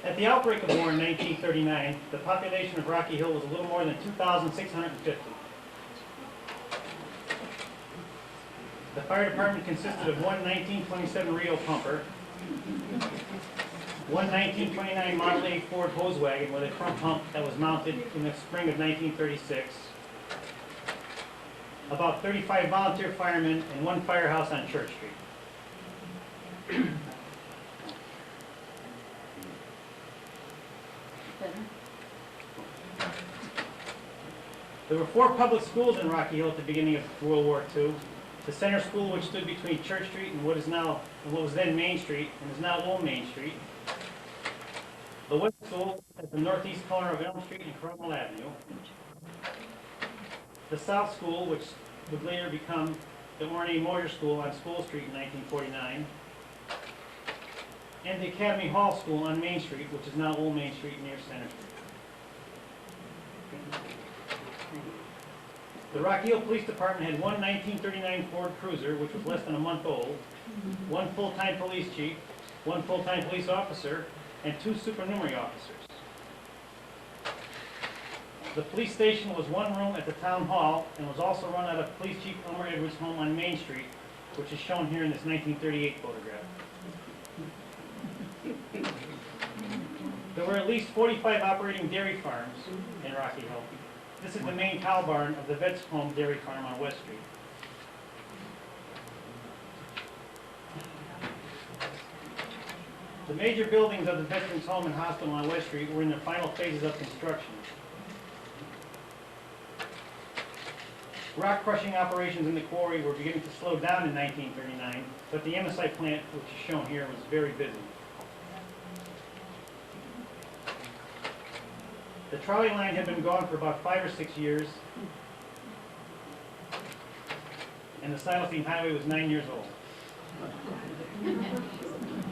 At the outbreak of war in 1939, the population of Rocky Hill was a little more than 2,650. The fire department consisted of one 1927 Rio pumper, one 1929 Model A Ford hose wagon with a front pump that was mounted in the spring of 1936, about 35 volunteer firemen, and one firehouse on Church Street. There were 4 public schools in Rocky Hill at the beginning of World War II. The center school, which stood between Church Street and what was then Main Street and is now Old Main Street. The West School at the northeast corner of Elm Street and Cromwell Avenue. The South School, which would later become the Orne Moyer School on School Street in 1949. And the Academy Hall School on Main Street, which is now Old Main Street near Center Street. The Rocky Hill Police Department had one 1939 Ford Cruiser, which was less than a month old, one full-time police chief, one full-time police officer, and 2 supernumerary officers. The police station was one room at the town hall and was also run out of Police Chief Elmer Edwards' home on Main Street, which is shown here in this 1938 photograph. There were at least 45 operating dairy farms in Rocky Hill. This is the main cow barn of the Vets Home Dairy Farm on West Street. The major buildings of the Veterans Home and Hospital on West Street were in the final phases of construction. Rock crushing operations in the quarry were beginning to slow down in 1939, but the MSI plant, which is shown here, was very busy. The trolley line had been gone for about 5 or 6 years, and the Silestine Highway was 9 years old.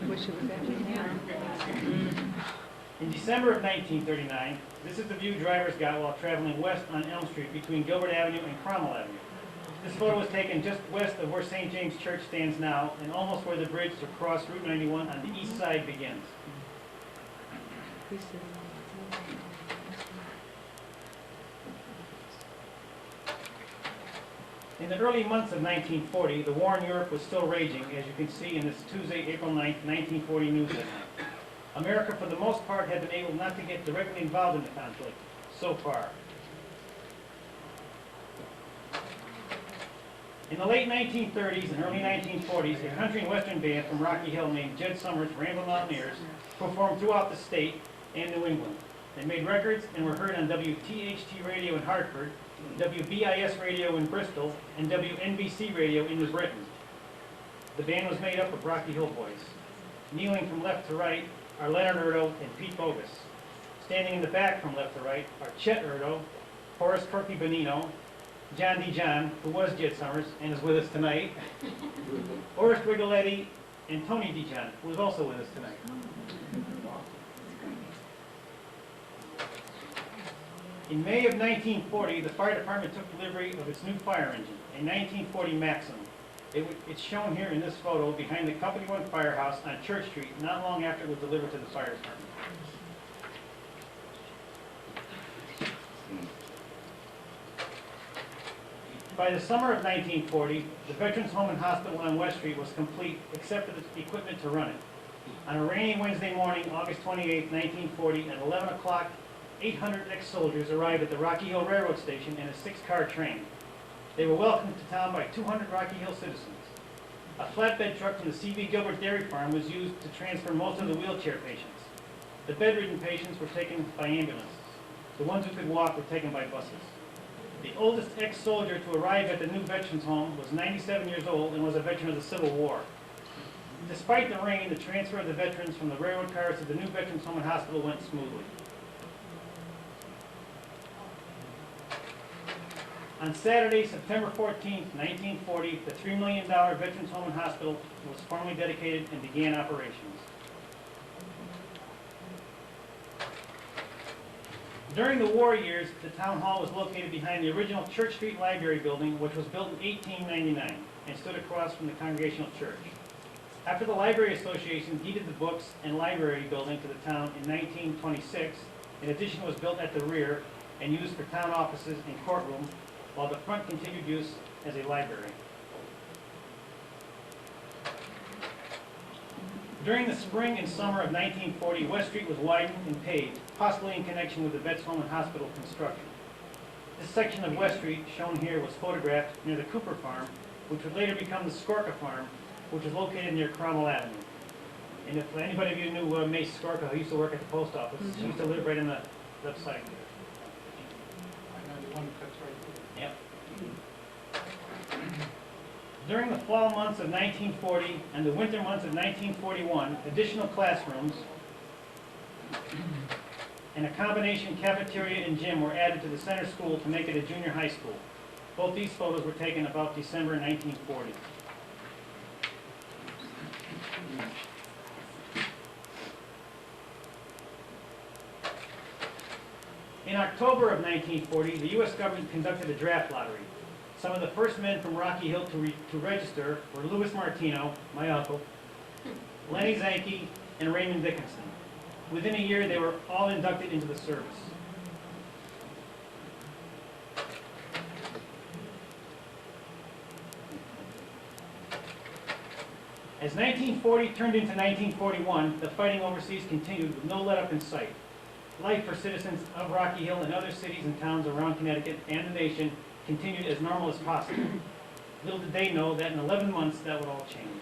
Wish it was that. In December of 1939, this is the view drivers got while traveling west on Elm Street between Gilbert Avenue and Cromwell Avenue. This photo was taken just west of where St. James Church stands now, and almost where the bridge to cross Route 91 on the east side begins. In the early months of 1940, the war in Europe was still raging, as you can see in this Tuesday, April 9, 1940 news headline. America, for the most part, had been able not to get directly involved in the conflict, so far. In the late 1930s and early 1940s, a country and western band from Rocky Hill named Jed Summers' Ramblin' Mountaineers performed throughout the state and New England. They made records and were heard on WTHT radio in Hartford, WBIS radio in Bristol, and WNBC radio in New Britain. The band was made up of Rocky Hill boys. Kneeling from left to right are Leonard Erdo and Pete Bogus. Standing in the back from left to right are Chet Erdo, Horace Corky Bonino, John DeJohn, who was Jed Summers and is with us tonight, Horace Rigoletti, and Tony DeJohn, who is also with us tonight. In May of 1940, the fire department took delivery of its new fire engine, a 1940 Maxim. It's shown here in this photo behind the Company 1 firehouse on Church Street, not long after it was delivered to the fire department. By the summer of 1940, the Veterans Home and Hospital on West Street was complete, except for the equipment to run it. On a rainy Wednesday morning, August 28, 1940, at 11 o'clock, 800 ex-soldiers arrived at the Rocky Hill Railroad Station in a 6-car train. They were welcomed to town by 200 Rocky Hill citizens. A flatbed truck from the C.V. Gilbert Dairy Farm was used to transfer most of the wheelchair patients. The bedridden patients were taken by ambulances. The ones who could walk were taken by buses. The oldest ex-soldier to arrive at the new Veterans Home was 97 years old and was a veteran of the Civil War. Despite the rain, the transfer of the veterans from the railroad cars to the new Veterans Home and Hospital went smoothly. On Saturday, September 14, 1940, the $3 million Veterans Home and Hospital was formally dedicated and began operations. During the war years, the town hall was located behind the original Church Street Library building, which was built in 1899 and stood across from the Congregational Church. After the Library Association deeded the books and library building to the town in 1926, an addition was built at the rear and used for town offices and courtroom, while the front continued use as a library. During the spring and summer of 1940, West Street was widened and paved, possibly in connection with the Vets Home and Hospital construction. This section of West Street, shown here, was photographed near the Cooper Farm, which would later become the Skorka Farm, which is located near Cromwell Avenue. And if anybody of you knew Mace Skorka, who used to work at the post office, she used to live right on the left side there. Yep. During the fall months of 1940 and the winter months of 1941, additional classrooms and a combination cafeteria and gym were added to the center school to make it a junior high school. Both these photos were taken about December 1940. In October of 1940, the U.S. government conducted a draft lottery. Some of the first men from Rocky Hill to register were Louis Martino, my uncle, Lenny Zanke, and Raymond Dickinson. Within a year, they were all inducted into the service. As 1940 turned into 1941, the fighting overseas continued with no let-up in sight. Life for citizens of Rocky Hill and other cities and towns around Connecticut and the nation continued as normal as possible. Little did they know that in 11 months that would all change.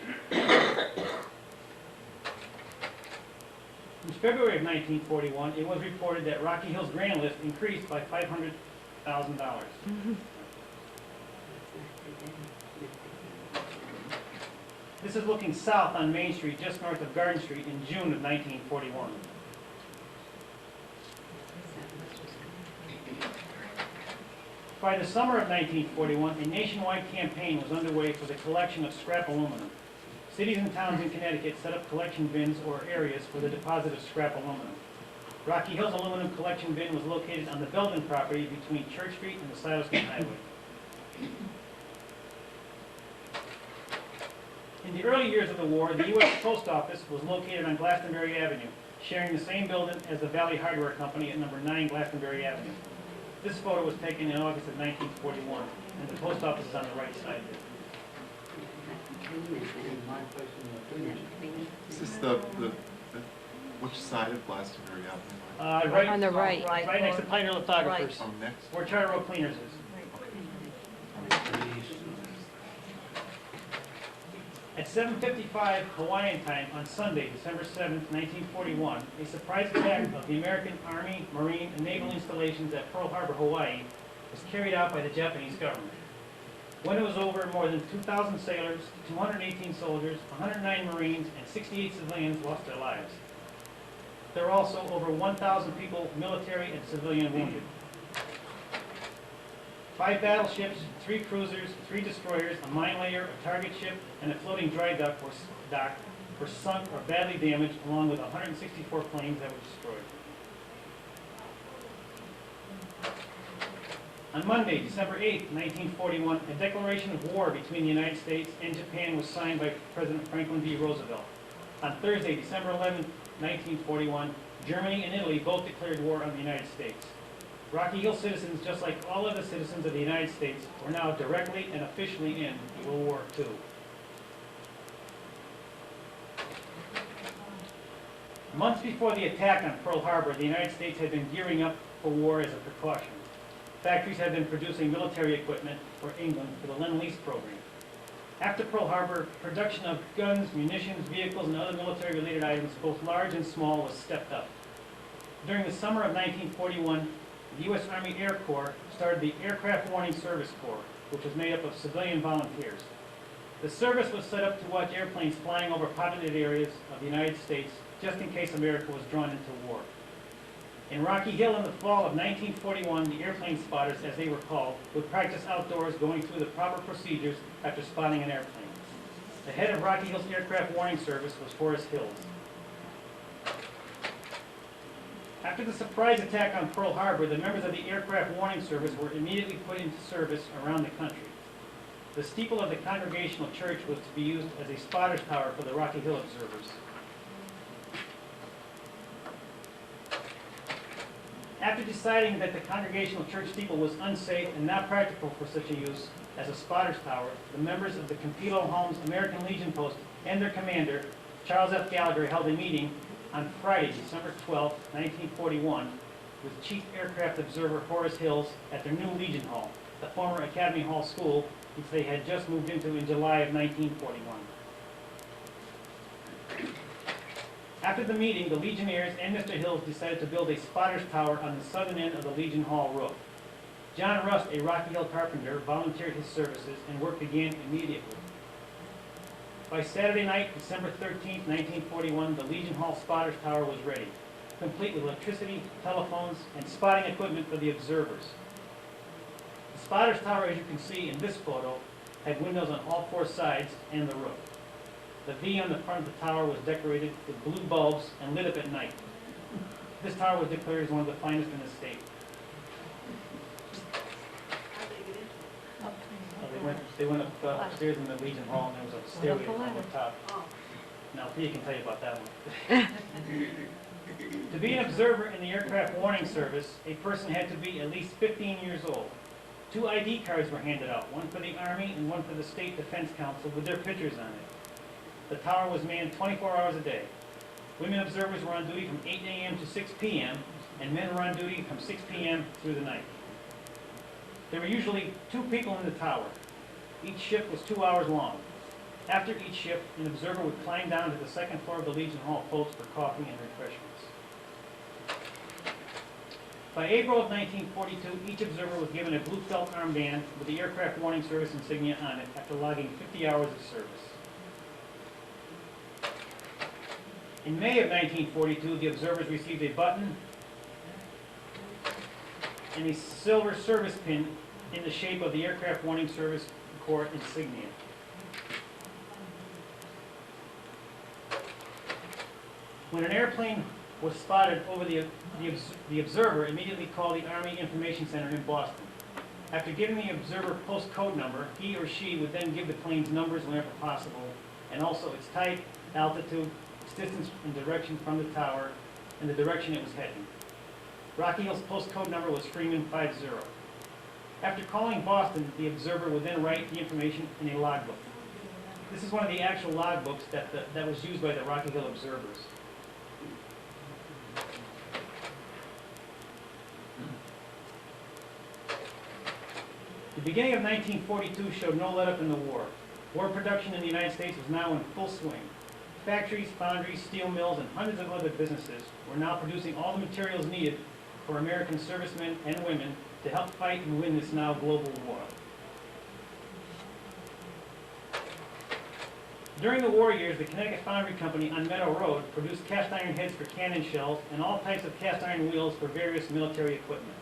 In February of 1941, it was reported that Rocky Hill's grand list increased by $500,000. This is looking south on Main Street, just north of Garden Street, in June of 1941. By the summer of 1941, a nationwide campaign was underway for the collection of scrap aluminum. Cities and towns in Connecticut set up collection bins or areas for the deposit of scrap aluminum. Rocky Hill's aluminum collection bin was located on the Belden property between Church Street and the Sileston Highway. In the early years of the war, the U.S. Post Office was located on Glastonbury Avenue, sharing the same building as the Valley Hardware Company at number 9 Glastonbury Avenue. This photo was taken in August of 1941, and the post office is on the right side there. Is this which side of Glastonbury Avenue? Right On the right. Right next to Pioneer Lithographers, Oh, next? where Charter Road Cleaners is. At 7:55 Hawaiian time on Sunday, December 7th, 1941, a surprise attack of the American Army, Marine, and Naval installations at Pearl Harbor, Hawaii, was carried out by the Japanese government. When it was over, more than 2,000 sailors, 218 soldiers, 109 Marines, and 68 civilians lost their lives. There were also over 1,000 people, military and civilian, wounded. 5 battleships, 3 cruisers, 3 destroyers, a mine layer, a target ship, and a floating dry dock were sunk or badly damaged, along with 164 planes that were destroyed. On Monday, December 8, 1941, a declaration of war between the United States and Japan was signed by President Franklin D. Roosevelt. On Thursday, December 11, 1941, Germany and Italy both declared war on the United States. Rocky Hill citizens, just like all other citizens of the United States, were now directly and officially in World War II. Months before the attack on Pearl Harbor, the United States had been gearing up for war as a precaution. Factories had been producing military equipment for England for the Lend-Lease program. After Pearl Harbor, production of guns, munitions, vehicles, and other military-related items, both large and small, was stepped up. During the summer of 1941, the U.S. Army Air Corps started the Aircraft Warning Service Corps, which was made up of civilian volunteers. The service was set up to watch airplanes flying over populated areas of the United States, just in case America was drawn into war. In Rocky Hill in the fall of 1941, the airplane spotters, as they were called, would practice outdoors going through the proper procedures after spotting an airplane. The head of Rocky Hill's Aircraft Warning Service was Forrest Hills. After the surprise attack on Pearl Harbor, the members of the Aircraft Warning Service were immediately put into service around the country. The steeple of the Congregational Church was to be used as a spotter's tower for the Rocky Hill observers. After deciding that the Congregational Church steeple was unsafe and not practical for such a use as a spotter's tower, the members of the Campillo Homes American Legion Post and their commander, Charles F. Gallagher, held a meeting on Friday, December 12, 1941, with Chief Aircraft Observer Horace Hills at their new Legion Hall, the former Academy Hall School, which they had just moved into in July of 1941. After the meeting, the Legionnaires and Mr. Hills decided to build a spotter's tower on the southern end of the Legion Hall roof. John Rust, a Rocky Hill carpenter, volunteered his services and work began immediately. By Saturday night, December 13, 1941, the Legion Hall spotter's tower was ready, complete with electricity, telephones, and spotting equipment for the observers. The spotter's tower, as you can see in this photo, had windows on all four sides and the roof. The V on the front of the tower was decorated with blue bulbs and lit up at night. This tower was declared as one of the finest in the state. They went up upstairs in the Legion Hall, and there was a stairway on the top. Now, Thea can tell you about that one. To be an observer in the aircraft warning service, a person had to be at least 15 years old. 2 ID cards were handed out, one for the Army and one for the State Defense Council with their pictures on it. The tower was manned 24 hours a day. Women observers were on duty from 8 a.m. to 6 p.m., and men were on duty from 6 p.m. through the night. There were usually 2 people in the tower. Each shift was 2 hours long. After each shift, an observer would climb down to the second floor of the Legion Hall post for coffee and refreshments. By April of 1942, each observer was given a blue felt armband with the Aircraft Warning Service insignia on it after logging 50 hours of service. In May of 1942, the observers received a button and a silver service pin in the shape of the Aircraft Warning Service Corps insignia. When an airplane was spotted over the observer immediately called the Army Information Center in Boston. After giving the observer post code number, he or she would then give the plane's numbers whenever possible, and also its type, altitude, its distance and direction from the tower, and the direction it was heading. Rocky Hill's post code number was Freeman 50. After calling Boston, the observer would then write the information in a logbook. This is one of the actual logbooks that was used by the Rocky Hill observers. The beginning of 1942 showed no let-up in the war. War production in the United States was now in full swing. Factories, foundries, steel mills, and hundreds of other businesses were now producing all the materials needed for American servicemen and women to help fight and win this now global war. During the war years, the Connecticut Foundry Company on Meadow Road produced cast iron heads for cannon shells and all types of cast iron wheels for various military equipment.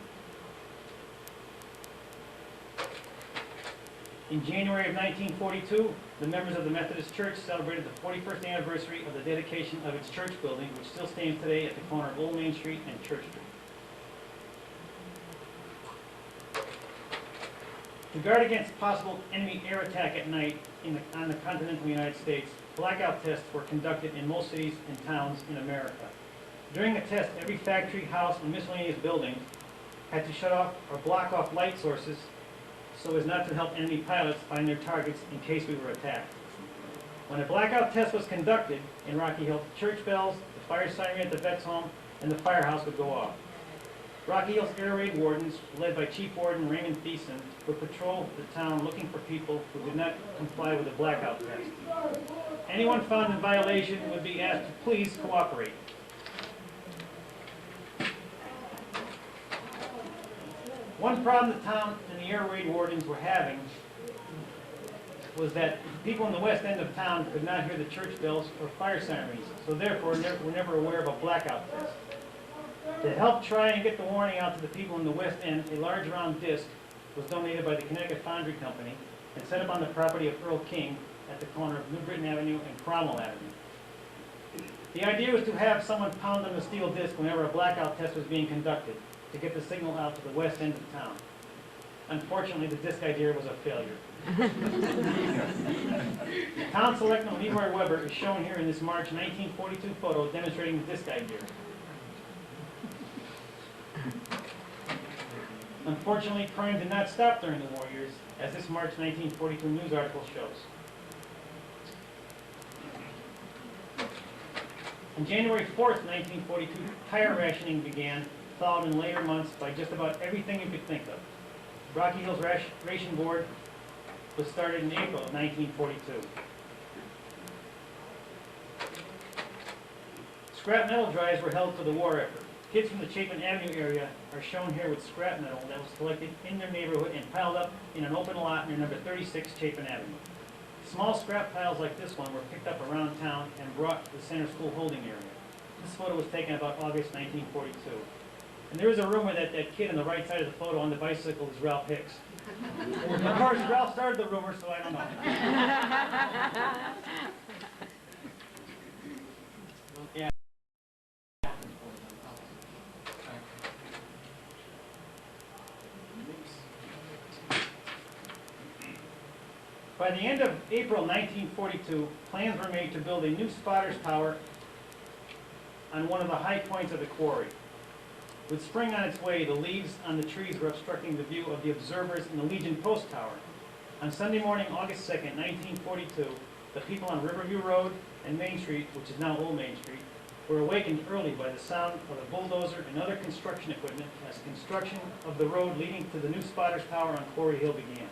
In January of 1942, the members of the Methodist Church celebrated the 41st anniversary of the dedication of its church building, which still stands today at the corner of Old Main Street and Church Street. To guard against possible enemy air attack at night on the continental United States, blackout tests were conducted in most cities and towns in America. During the test, every factory, house, and miscellaneous building had to shut off or block off light sources so as not to help enemy pilots find their targets in case we were attacked. When a blackout test was conducted in Rocky Hill, church bells, the fire siren at the vet's home, and the firehouse would go off. Rocky Hill's air raid wardens, led by Chief Warden Raymond Thiessen, would patrol the town looking for people who did not comply with the blackout test. Anyone found in violation would be asked to please cooperate. One problem the town and the air raid wardens were having was that people in the west end of town could not hear the church bells or fire sirens, so therefore were never aware of a blackout test. To help try and get the warning out to the people in the west end, a large round disc was donated by the Connecticut Foundry Company and set up on the property of Earl King at the corner of New Britain Avenue and Cromwell Avenue. The idea was to have someone pound on the steel disc whenever a blackout test was being conducted to get the signal out to the west end of town. Unfortunately, the disc idea was a failure. Town Selectman Leroy Weber is shown here in this March 1942 photo demonstrating the disc idea. Unfortunately, crime did not stop during the war years, as this March 1942 news article shows. On January 4th, 1942, tire rationing began, followed in later months by just about everything you could think of. Rocky Hill's Ration Board was started in April of 1942. Scrap metal drives were held for the war effort. Kids from the Chapin Avenue area are shown here with scrap metal that was collected in their neighborhood and piled up in an open lot near number 36 Chapin Avenue. Small scrap piles like this one were picked up around town and brought to the center school holding area. This photo was taken about August 1942. And there is a rumor that that kid on the right side of the photo on the bicycle is Ralph Hicks. Of course, Ralph started the rumor, so I don't know. Yeah. By the end of April 1942, plans were made to build a new spotter's tower on one of the high points of the quarry. With spring on its way, the leaves on the trees were obstructing the view of the observers in the Legion Post Tower. On Sunday morning, August 2nd, 1942, the people on Riverview Road and Main Street, which is now Old Main Street, were awakened early by the sound of a bulldozer and other construction equipment as construction of the road leading to the new spotter's tower on Quarry Hill began.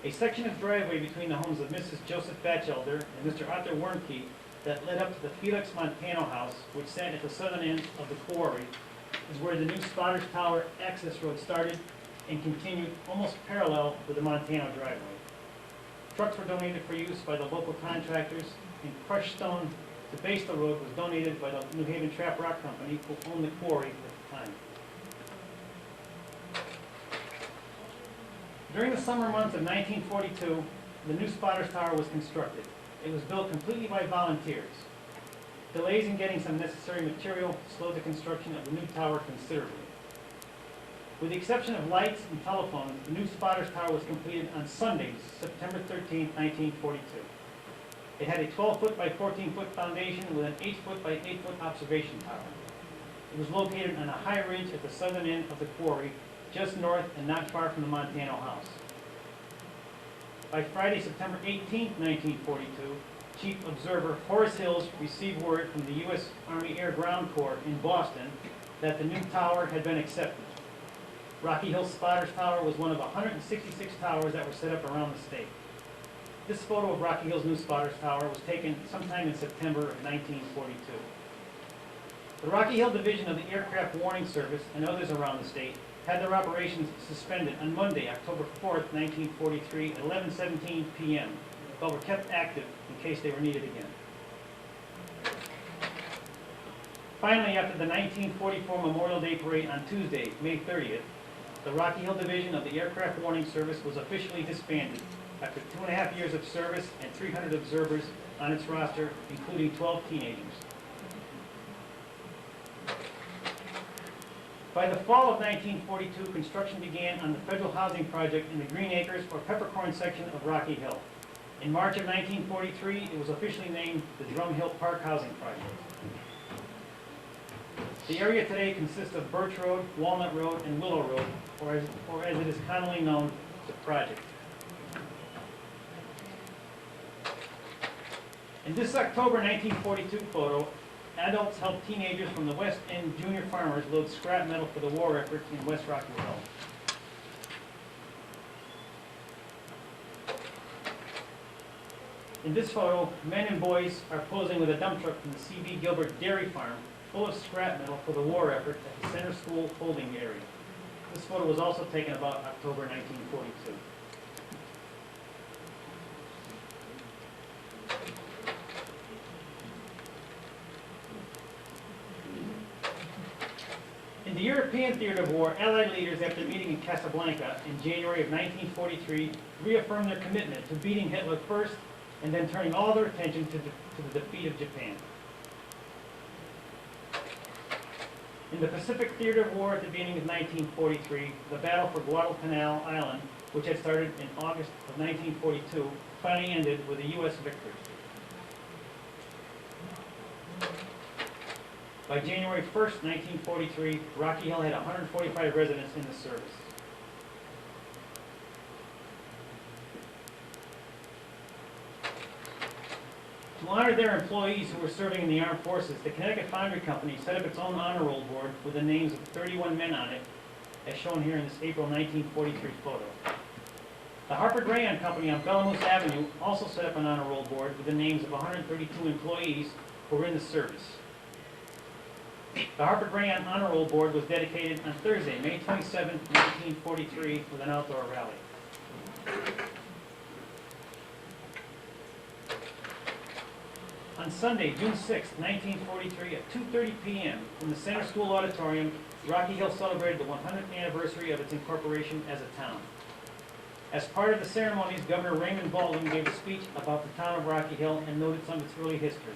A section of driveway between the homes of Mrs. Joseph Batchelder and Mr. Arthur Wormke that led up to the Felix Montano house, which sat at the southern end of the quarry, is where the new Spotter's Tower access road started and continued almost parallel with the Montano driveway. Trucks were donated for use by the local contractors, and crushed stone to base the road was donated by the New Haven Trap Rock Company, who owned the quarry at the time. During the summer months of 1942, the new Spotter's Tower was constructed. It was built completely by volunteers. Delays in getting some necessary material slowed the construction of the new tower considerably. With the exception of lights and telephones, the new Spotter's Tower was completed on Sunday, September 13, 1942. It had a 12-foot by 14-foot foundation with an 8-foot by 8-foot observation tower. It was located on a high ridge at the southern end of the quarry, just north and not far from the Montano house. By Friday, September 18, 1942, Chief Observer Horace Hills received word from the U.S. Army Air Ground Corps in Boston that the new tower had been accepted. Rocky Hill Spotter's Tower was one of 166 towers that were set up around the state. This photo of Rocky Hill's new Spotter's Tower was taken sometime in September of 1942. The Rocky Hill Division of the Aircraft Warning Service and others around the state had their operations suspended on Monday, October 4th, 1943 at 11:17 p.m., but were kept active in case they were needed again. Finally, after the 1944 Memorial Day Parade on Tuesday, May 30th, the Rocky Hill Division of the Aircraft Warning Service was officially disbanded after 2.5 years of service and 300 observers on its roster, including 12 teenagers. By the fall of 1942, construction began on the federal housing project in the Green Acres or Peppercorn section of Rocky Hill. In March of 1943, it was officially named the Drum Hill Park Housing Project. The area today consists of Birch Road, Walnut Road, and Willow Road, or as it is commonly known, the project. In this October 1942 photo, adults helped teenagers from the West End junior farmers load scrap metal for the war effort in West Rocky Hill. In this photo, men and boys are posing with a dump truck from the C.B. Gilbert Dairy Farm full of scrap metal for the war effort at the center school holding area. This photo was also taken about October 1942. In the European theater of war, Allied leaders, after meeting in Casablanca in January of 1943, reaffirmed their commitment to beating Hitler first and then turning all their attention to the defeat of Japan. In the Pacific Theater of War at the beginning of 1943, the battle for Guadalcanal Island, which had started in August of 1942, finally ended with a U.S. victory. By January 1st, 1943, Rocky Hill had 145 residents in the service. To honor their employees who were serving in the armed forces, the Connecticut Foundry Company set up its own honor roll board with the names of 31 men on it, as shown here in this April 1943 photo. The Harper Rayon Company on Bellamoose Avenue also set up an honor roll board with the names of 132 employees who were in the service. The Harper Rayon Honor Roll Board was dedicated on Thursday, May 27, 1943, with an outdoor rally. On Sunday, June 6, 1943, at 2:30 p.m., in the Center School Auditorium, Rocky Hill celebrated the 100th anniversary of its incorporation as a town. As part of the ceremonies, Governor Raymond Baldwin gave a speech about the town of Rocky Hill and noted some of its early history.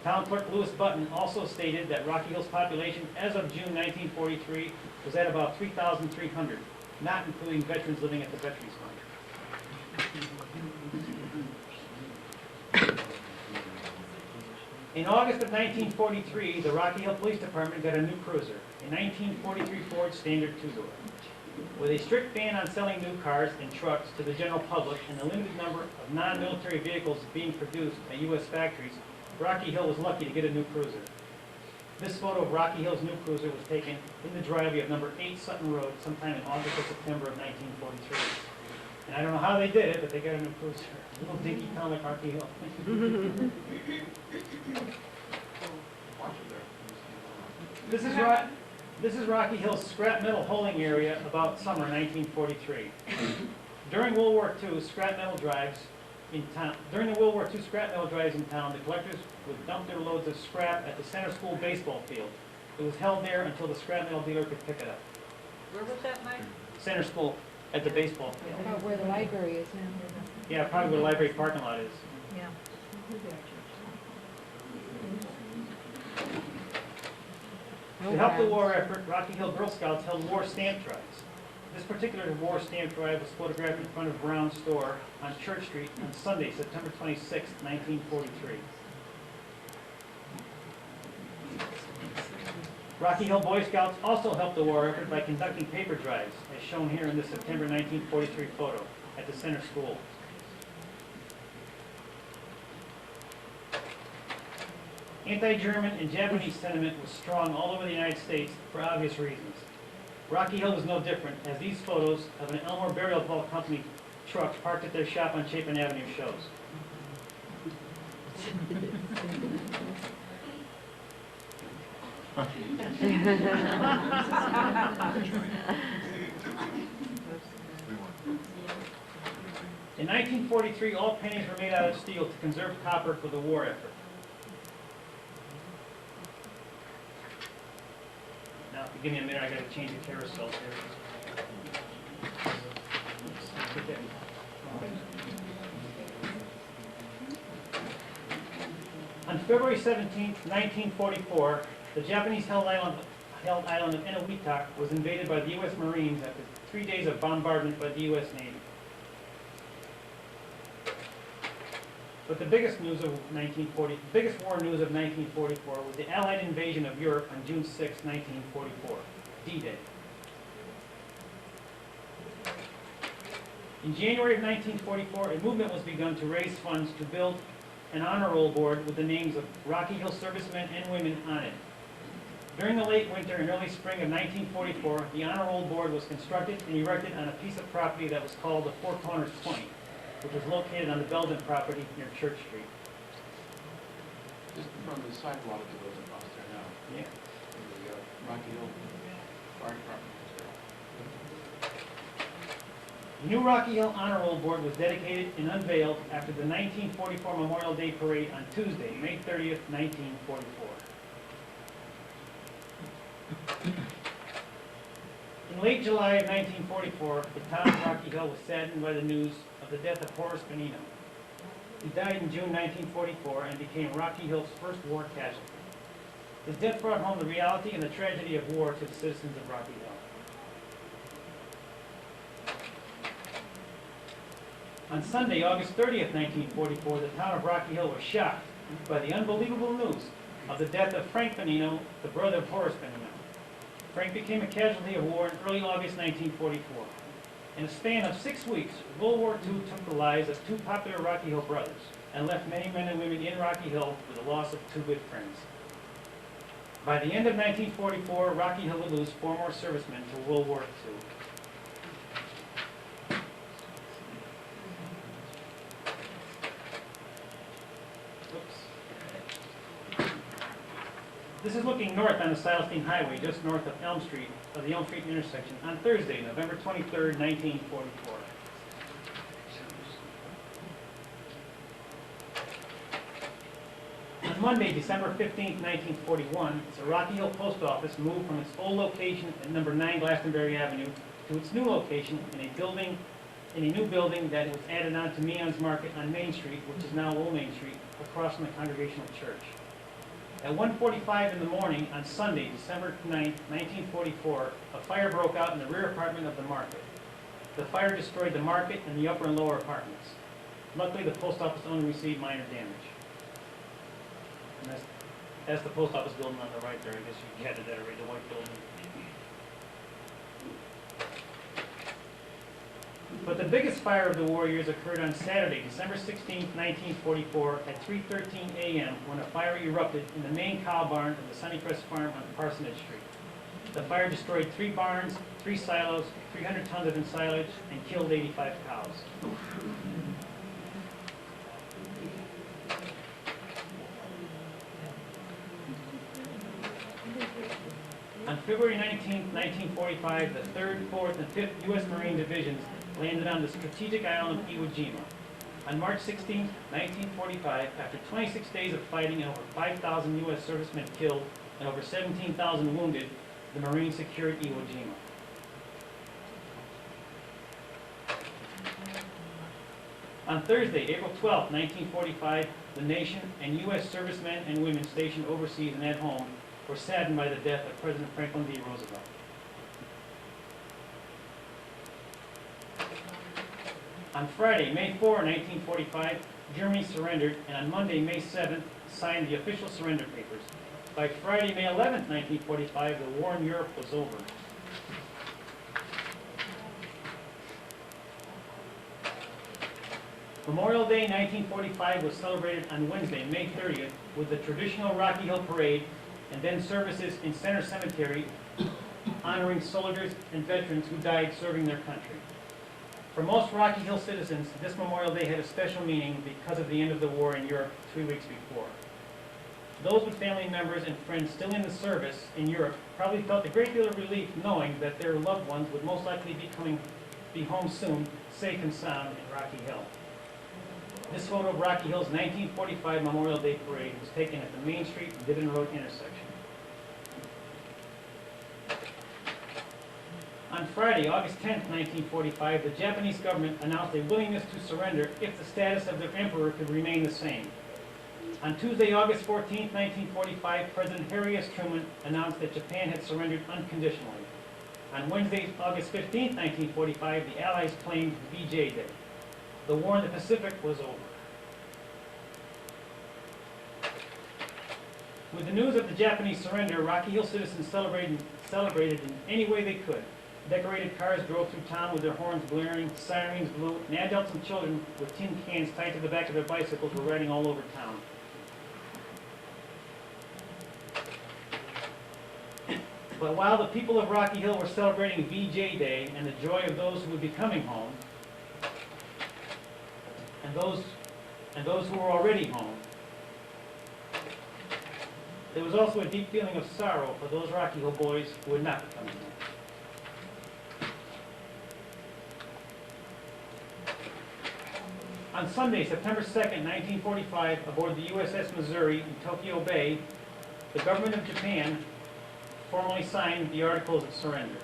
Town Clerk Lewis Button also stated that Rocky Hill's population as of June 1943 was at about 3,300, not including veterans living at the Veterans Home. In August of 1943, the Rocky Hill Police Department got a new cruiser, a 1943 Ford Standard two-door. With a strict ban on selling new cars and trucks to the general public and a limited number of non-military vehicles being produced at U.S. factories, Rocky Hill was lucky to get a new cruiser. This photo of Rocky Hill's new cruiser was taken in the driveway of number 8 Sutton Road sometime in August or September of 1943. And I don't know how they did it, but they got a new cruiser. A little dinky town like Rocky Hill. This is Rocky Hill's scrap metal holding area about summer 1943. During World War II, scrap metal drives in town. During the World War II scrap metal drives in town, the collectors would dump their loads of scrap at the Center School baseball field. It was held there until the scrap metal dealer could pick it up. Where was that, Mike? Center School at the baseball field. About where the library is now. Yeah, probably where the library parking lot is. Yeah. To help the war effort, Rocky Hill Girl Scouts held war stamp drives. This particular war stamp drive was photographed in front of Brown's store on Church Street on Sunday, September 26, 1943. Rocky Hill Boy Scouts also helped the war effort by conducting paper drives, as shown here in this September 1943 photo at the Center School. Anti-German and Japanese sentiment was strong all over the United States for obvious reasons. Rocky Hill was no different, as these photos of an Elmore Burial Vault Company truck parked at their shop on Chapin Avenue shows. In 1943, all pennies were made out of steel to conserve copper for the war effort. Now, if you give me a minute, I got to change the carousel here. On February 17, 1944, the Japanese-held island of Eniwetok was invaded by the U.S. Marines after 3 days of bombardment by the U.S. Navy. But the biggest war news of 1944 was the Allied invasion of Europe on June 6, 1944, D-Day. In January of 1944, a movement was begun to raise funds to build an honor roll board with the names of Rocky Hill servicemen and women on it. During the late winter and early spring of 1944, the honor roll board was constructed and erected on a piece of property that was called the Four Corners Point, which was located on the Belden property near Church Street. Just from the sidewalk that goes across there now, Yeah. the Rocky Hill Fire Department is there. The new Rocky Hill Honor Roll Board was dedicated and unveiled after the 1944 Memorial Day Parade on Tuesday, May 30th, 1944. In late July of 1944, the town of Rocky Hill was saddened by the news of the death of Horace Benino. He died in June 1944 and became Rocky Hill's first war casualty. His death brought home the reality and the tragedy of war to the citizens of Rocky Hill. On Sunday, August 30th, 1944, the town of Rocky Hill was shocked by the unbelievable news of the death of Frank Benino, the brother of Horace Benino. Frank became a casualty of war in early August 1944. In a span of 6 weeks, World War II took the lives of two popular Rocky Hill brothers and left many men and women in Rocky Hill with the loss of two good friends. By the end of 1944, Rocky Hill would lose 4 more servicemen to World War II. This is looking north on the Silestein Highway, just north of Elm Street, of the Elm Street intersection, on Thursday, November 23rd, 1944. On Monday, December 15th, 1941, the Rocky Hill Post Office moved from its old location at number 9 Glastonbury Avenue to its new location in a new building that was added on to Meon's Market on Main Street, which is now Old Main Street, across from the Congregational Church. At 1:45 in the morning on Sunday, December 9th, 1944, a fire broke out in the rear apartment of the market. The fire destroyed the market and the upper and lower apartments. Luckily, the post office only received minor damage. And that's the post office building on the right there. I guess you had it there, right, the white building. But the biggest fire of the war years occurred on Saturday, December 16, 1944, at 3:13 a.m. when a fire erupted in the main cow barn of the Sunnycrest Farm on Parsonage Street. The fire destroyed 3 barns, 3 silos, 300 tons of ensilage, and killed 85 cows. On February 19, 1945, the 3rd, 4th, and 5th U.S. Marine Divisions landed on the strategic island of Iwo Jima. On March 16, 1945, after 26 days of fighting and over 5,000 U.S. servicemen killed and over 17,000 wounded, the Marines secured Iwo Jima. On Thursday, April 12, 1945, the nation and U.S. servicemen and women stationed overseas and at home were saddened by the death of President Franklin D. Roosevelt. On Friday, May 4, 1945, Germany surrendered, and on Monday, May 7th, signed the official surrender papers. By Friday, May 11th, 1945, the war in Europe was over. Memorial Day 1945 was celebrated on Wednesday, May 30th, with the traditional Rocky Hill Parade and then services in Center Cemetery honoring soldiers and veterans who died serving their country. For most Rocky Hill citizens, this Memorial Day had a special meaning because of the end of the war in Europe 3 weeks before. Those with family members and friends still in the service in Europe probably felt a great deal of relief knowing that their loved ones would most likely be home soon, safe and sound in Rocky Hill. This photo of Rocky Hill's 1945 Memorial Day Parade was taken at the Main Street and Dibbin Road intersection. On Friday, August 10, 1945, the Japanese government announced a willingness to surrender if the status of their emperor could remain the same. On Tuesday, August 14, 1945, President Harry S. Truman announced that Japan had surrendered unconditionally. On Wednesday, August 15, 1945, the Allies claimed VJ Day. The war in the Pacific was over. With the news of the Japanese surrender, Rocky Hill citizens celebrated in any way they could. Decorated cars drove through town with their horns blaring, sirens blew, and adults and children with tin cans tied to the back of their bicycles were riding all over town. But while the people of Rocky Hill were celebrating VJ Day and the joy of those who would be coming home, and those who were already home, there was also a deep feeling of sorrow for those Rocky Hill boys who would not be coming home. On Sunday, September 2nd, 1945, aboard the USS Missouri in Tokyo Bay, the government of Japan formally signed the Articles of Surrender.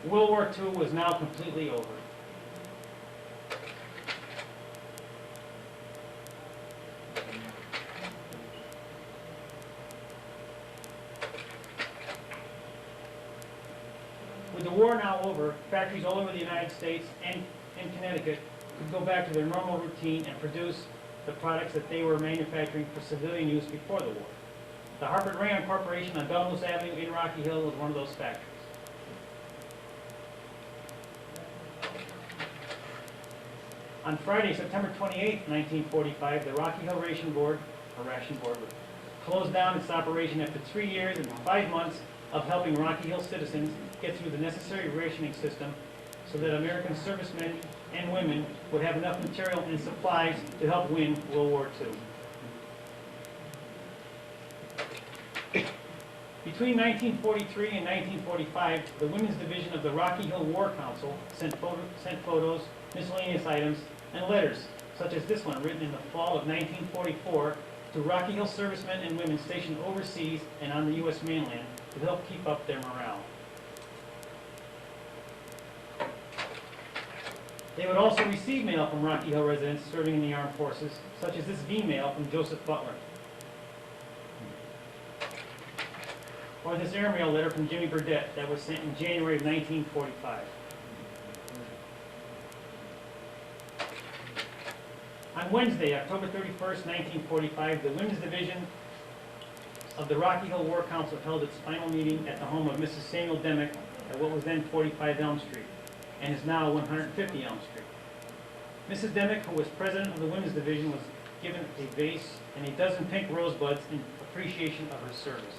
World War II was now completely over. With the war now over, factories all over the United States and in Connecticut could go back to their normal routine and produce the products that they were manufacturing for civilian use before the war. The Harvard Rayon Corporation on Bellows Avenue in Rocky Hill was one of those factories. On Friday, September 28, 1945, the Rocky Hill Ration Board, closed down its operation after 3 years and 5 months of helping Rocky Hill citizens get through the necessary rationing system so that American servicemen and women would have enough material and supplies to help win World War II. Between 1943 and 1945, the Women's Division of the Rocky Hill War Council sent photos, miscellaneous items, and letters, such as this one written in the fall of 1944 to Rocky Hill servicemen and women stationed overseas and on the U.S. mainland to help keep up their morale. They would also receive mail from Rocky Hill residents serving in the armed forces, such as this V-mail from Joseph Butler, or this airmail letter from Jimmy Burdett that was sent in January of 1945. On Wednesday, October 31st, 1945, the Women's Division of the Rocky Hill War Council held its final meeting at the home of Mrs. Samuel Demick at what was then 45 Elm Street and is now 150 Elm Street. Mrs. Demick, who was president of the Women's Division, was given a vase and a dozen pink rosebuds in appreciation of her service.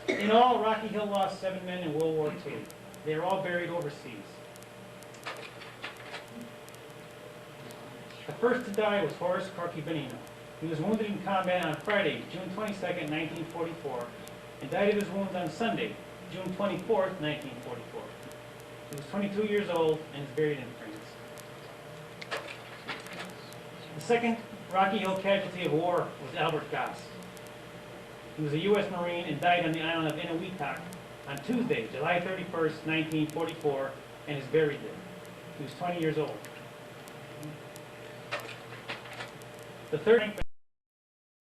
In all, Rocky Hill lost 7 men in World War II. They are all buried overseas. The first to die was Horace Corky Benino. He was wounded in combat on Friday, June 22nd, 1944, and died of his wounds on Sunday, June 24th, 1944. He was 22 years old and is buried in France. The second Rocky Hill casualty of war was Albert Goss. He was a U.S. Marine and died on the island of Inuitak on Tuesday, July 31st, 1944, and is buried there. He was 20 years old. The third,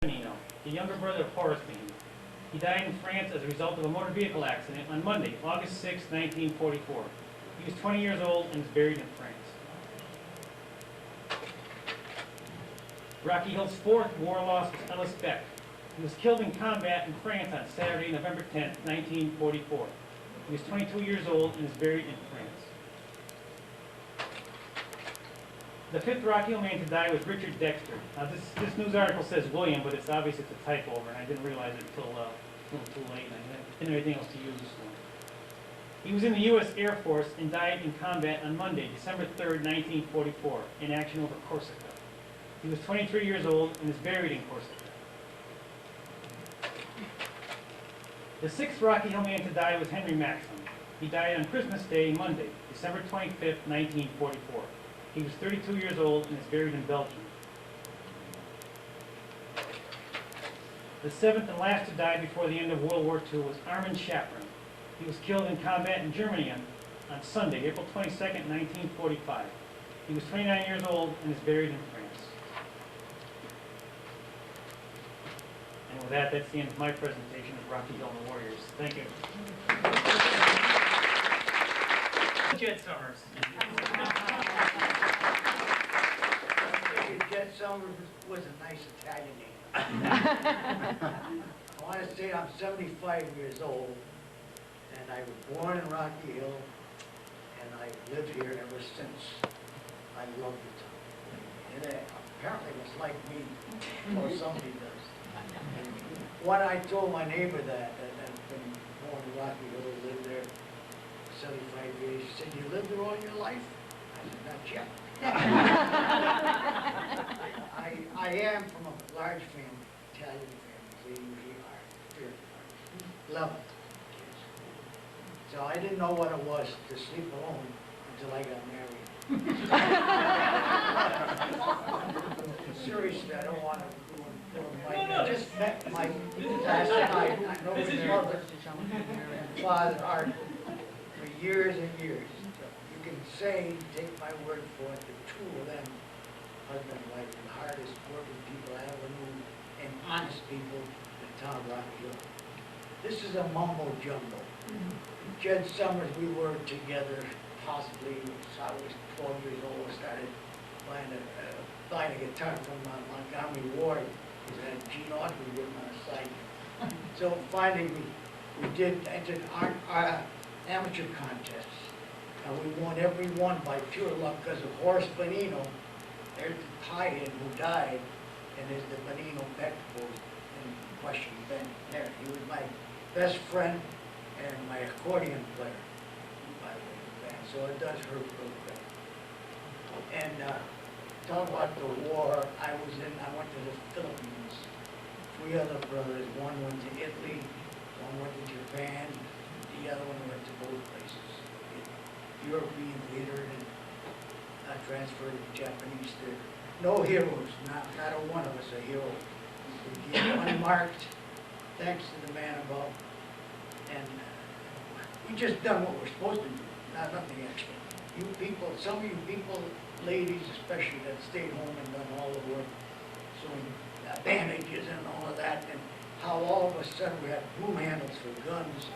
Benino, the younger brother of Horace Benino. He died in France as a result of a motor vehicle accident on Monday, August 6, 1944. He was 20 years old and is buried in France. Rocky Hill's fourth war loss was Ellis Beck. He was killed in combat in France on Saturday, November 10, 1944. He was 22 years old and is buried in France. The fifth Rocky Hill man to die was Richard Dexter. Now this news article says William, but it's obvious it's a typo over, and I didn't realize it until a little too late, and I didn't have anything else to use. So. He was in the U.S. Air Force and died in combat on Monday, December 3rd, 1944, in action over Corsica. He was 23 years old and is buried in Corsica. The sixth Rocky Hill man to die was Henry Maxim. He died on Christmas Day, Monday, December 25th, 1944. He was 32 years old and is buried in Belgium. The seventh and last to die before the end of World War II was Armin Schapran. He was killed in combat in Germany on Sunday, April 22nd, 1945. He was 29 years old and is buried in France. And with that, that's the end of my presentation of Rocky Hill and the Warriors. Thank you. Jed Summers. Jed Summers was a nice Italian name. I want to say I'm 75 years old, and I was born in Rocky Hill, and I've lived here ever since. I love the town. It apparently was like me, or somebody does. And when I told my neighbor that I've been born in Rocky Hill, lived there 75 years, he said, "You lived there all your life?" I said, "Not yet." I am from a large family, Italian family. They usually are 11 kids. So I didn't know what it was to sleep alone until I got married. Seriously, I don't want to ruin Mike. No, I just met Mike last night. I know his mother and father are for years and years. You can say, take my word for it, the two of them, husband and wife, the hardest working people I ever knew, and honest people in the town of Rocky Hill. This is a mumbo jumbo. Jed Summers, we were together, possibly, I was 12 years old, I started buying a guitar from Montgomery Ward, because I had Gene Audrey written on the side. So finally, we did enter our amateur contests, and we won every one by pure luck because of Horace Bonino. There's the tie-in who died, and there's the Bonino Vegetables in question, Ben there. He was my best friend and my accordion player, by the way, in the band, so it does hurt real bad. And talk about the war, I went to the Philippines, 3 other brothers, one went to Italy, one went to Japan, the other one went to both places. European theater and transferred to Japanese theater. No heroes, not a one of us a hero. We gave unmarked, thanks to the man above. And we just done what we're supposed to do, nothing extra. You people, some of you people, ladies especially, that stayed home and done all the work, sewing bandages and all of that, and how all of a sudden we had broom handles for guns,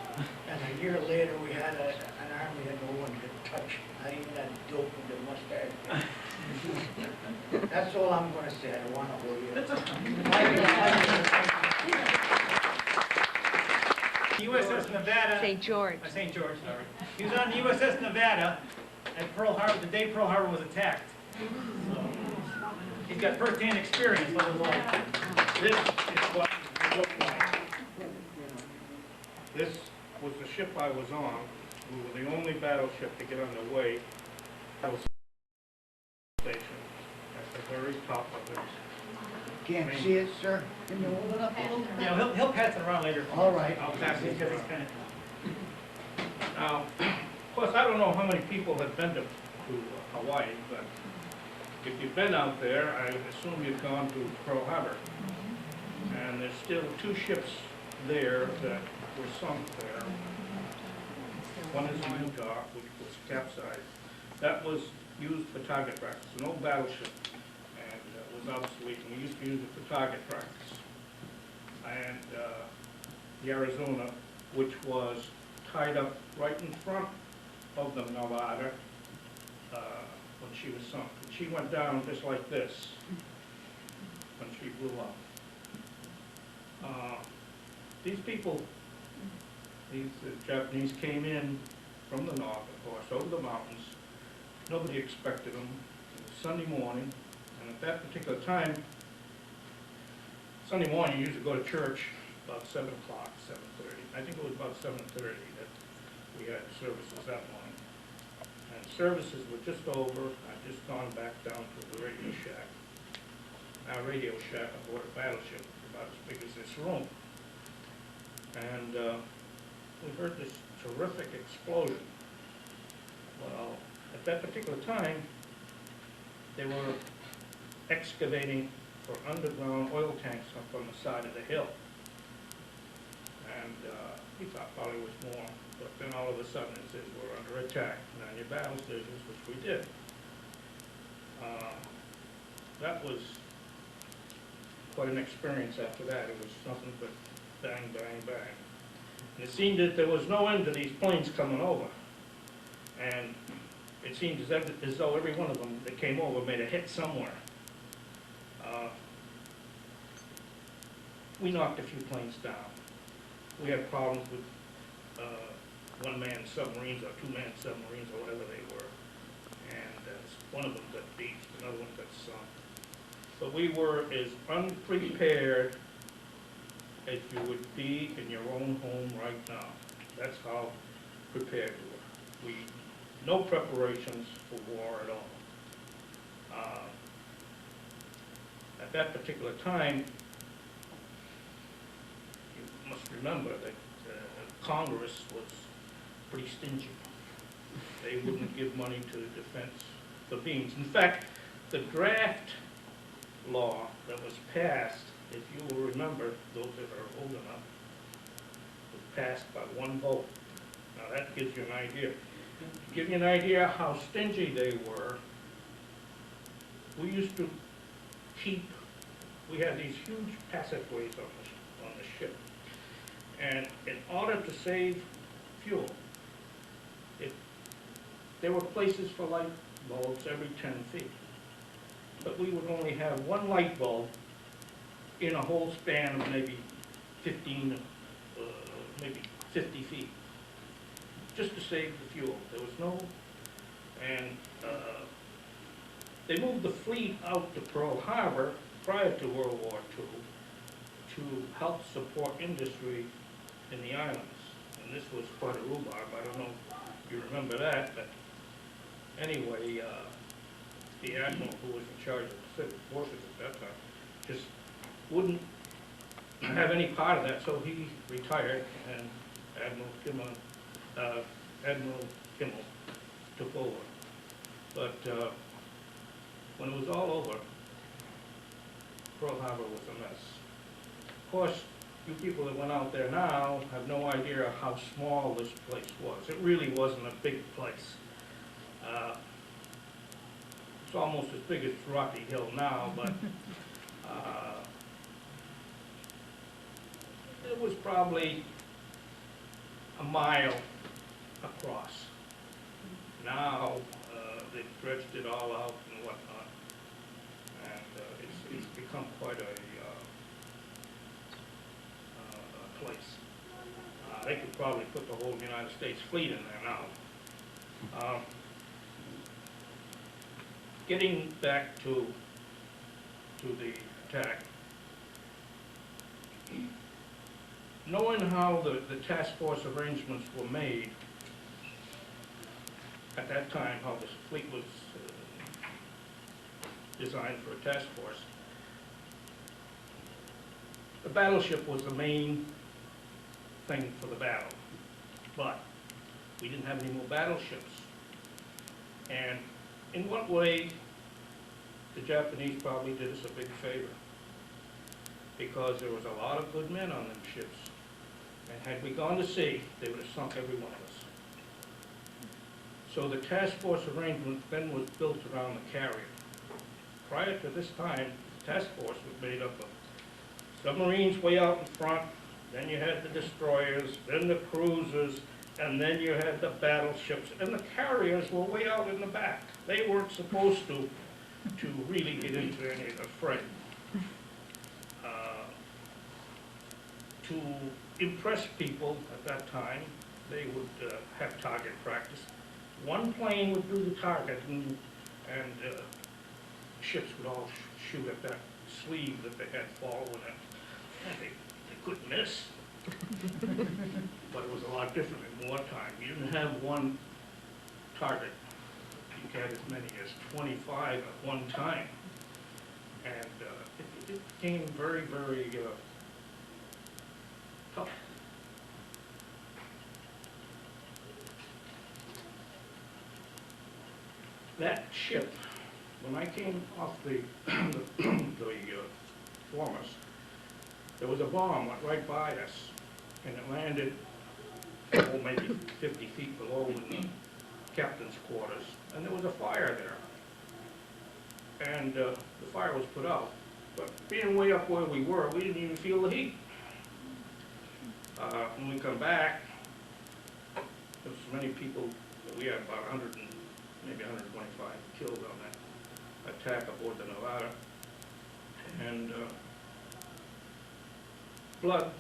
and a year later we had an army that no one could touch, not even that dope with the mustache. That's all I'm gonna say, I don't wanna hold you. USS Nevada. St. George. St. George, sorry. He was on the USS Nevada at Pearl Harbor, the day Pearl Harbor was attacked. So, he's got first-hand experience what it was like. This is what it looked like. This was the ship I was on. We were the only battleship to get underway. That was station at the very top of it. Can't see it, sir? Can you hold it up a little? Yeah, he'll pass it around later. All right. I'll pass it Because he's around. kind of... Now, of course, I don't know how many people have been to Hawaii, but if you've been out there, I assume you've gone to Pearl Harbor. And there's still 2 ships there that were sunk there. One is the Utah, which was capsized. That was used for target practice, an old battleship, and was obsolete, and we used to use it for target practice. And the Arizona, which was tied up right in front of the Nevada when she was sunk. And she went down just like this when she blew up. These people, these Japanese came in from the north, of course, over the mountains. Nobody expected them. It was Sunday morning, and at that particular time, Sunday morning, you usually go to church about 7 o'clock, 7:30. I think it was about 7:30 that we had services that morning. And services were just over. I'd just gone back down to the Radio Shack. Our Radio Shack aboard a battleship, about as big as this room. And we heard this terrific explosion. Well, at that particular time, they were excavating for underground oil tanks up on the side of the hill. And we thought probably was more, but then all of a sudden it says we're under attack. And your battle stations, which we did. That was quite an experience after that. It was nothing but bang, bang, bang. And it seemed that there was no end to these planes coming over. And it seemed as though every one of them that came over made a hit somewhere. We knocked a few planes down. We had problems with one-man submarines or two-man submarines or whatever they were. And one of them got beached, another one got sunk. But we were as unprepared as you would be in your own home right now. That's how prepared we were. No preparations for war at all. At that particular time, you must remember that Congress was pretty stingy. They wouldn't give money to the defense for beans. In fact, the draft law that was passed if you will remember, those that are old enough, was passed by one vote. Now that gives you an idea. To give you an idea how stingy they were, we used to keep, we had these huge passageways on the ship. And in order to save fuel, there were places for light bulbs every 10 feet. But we would only have one light bulb in a whole span of maybe 15, maybe 50 feet, just to save the fuel. There was no, and they moved the fleet out to Pearl Harbor prior to World War II to help support industry in the islands. And this was quite a rhubarb. I don't know if you remember that, but anyway, the admiral who was in charge of the civil forces at that time just wouldn't have any part of that, so he retired, and Admiral Kimmel took over. But when it was all over, Pearl Harbor was a mess. Of course, you people that went out there now have no idea how small this place was. It really wasn't a big place. It's almost as big as Rocky Hill now, but it was probably a mile across. Now, they've dredged it all out and whatnot, and it's become quite a place. They could probably put the whole United States fleet in there now. Getting back to the attack, knowing how the task force arrangements were made at that time, how this fleet was designed for a task force, the battleship was the main thing for the battle. But we didn't have any more battleships. And in what way the Japanese probably did us a big favor, because there was a lot of good men on them ships. And had we gone to sea, they would have sunk every one of us. So the task force arrangement then was built around the carrier. Prior to this time, the task force was made up of submarines way out in front, then you had the destroyers, then the cruisers, and then you had the battleships, and the carriers were way out in the back. They weren't supposed to really get into any of the fray. To impress people at that time, they would have target practice. One plane would do the target, and ships would all shoot at that sleeve that they had following it. And they couldn't miss. But it was a lot different in wartime. You didn't have one target. You had as many as 25 at one time. And it became very, very tough. That ship, when I came off the foremast, there was a bomb went right by us, and it landed, oh, maybe 50 feet below in the captain's quarters, and there was a fire there. And the fire was put out, but being way up where we were, we didn't even feel the heat. When we come back, there was so many people, we had about 100 and maybe 125 killed on that attack aboard the Nevada. And blood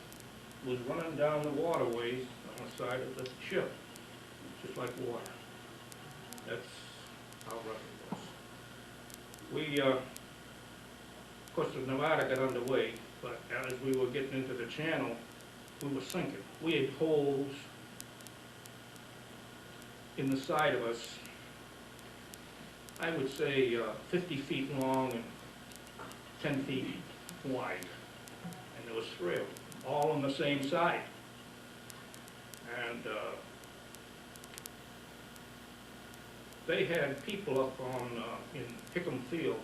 was running down the waterways on the side of the ship, just like water. That's how rough it was. We, of course, the Nevada got underway, but as we were getting into the channel, we were sinking. We had holes in the side of us, I would say 50 feet long and 10 feet wide. And there was 3 of them, all on the same side. And they had people up on in Hickam Field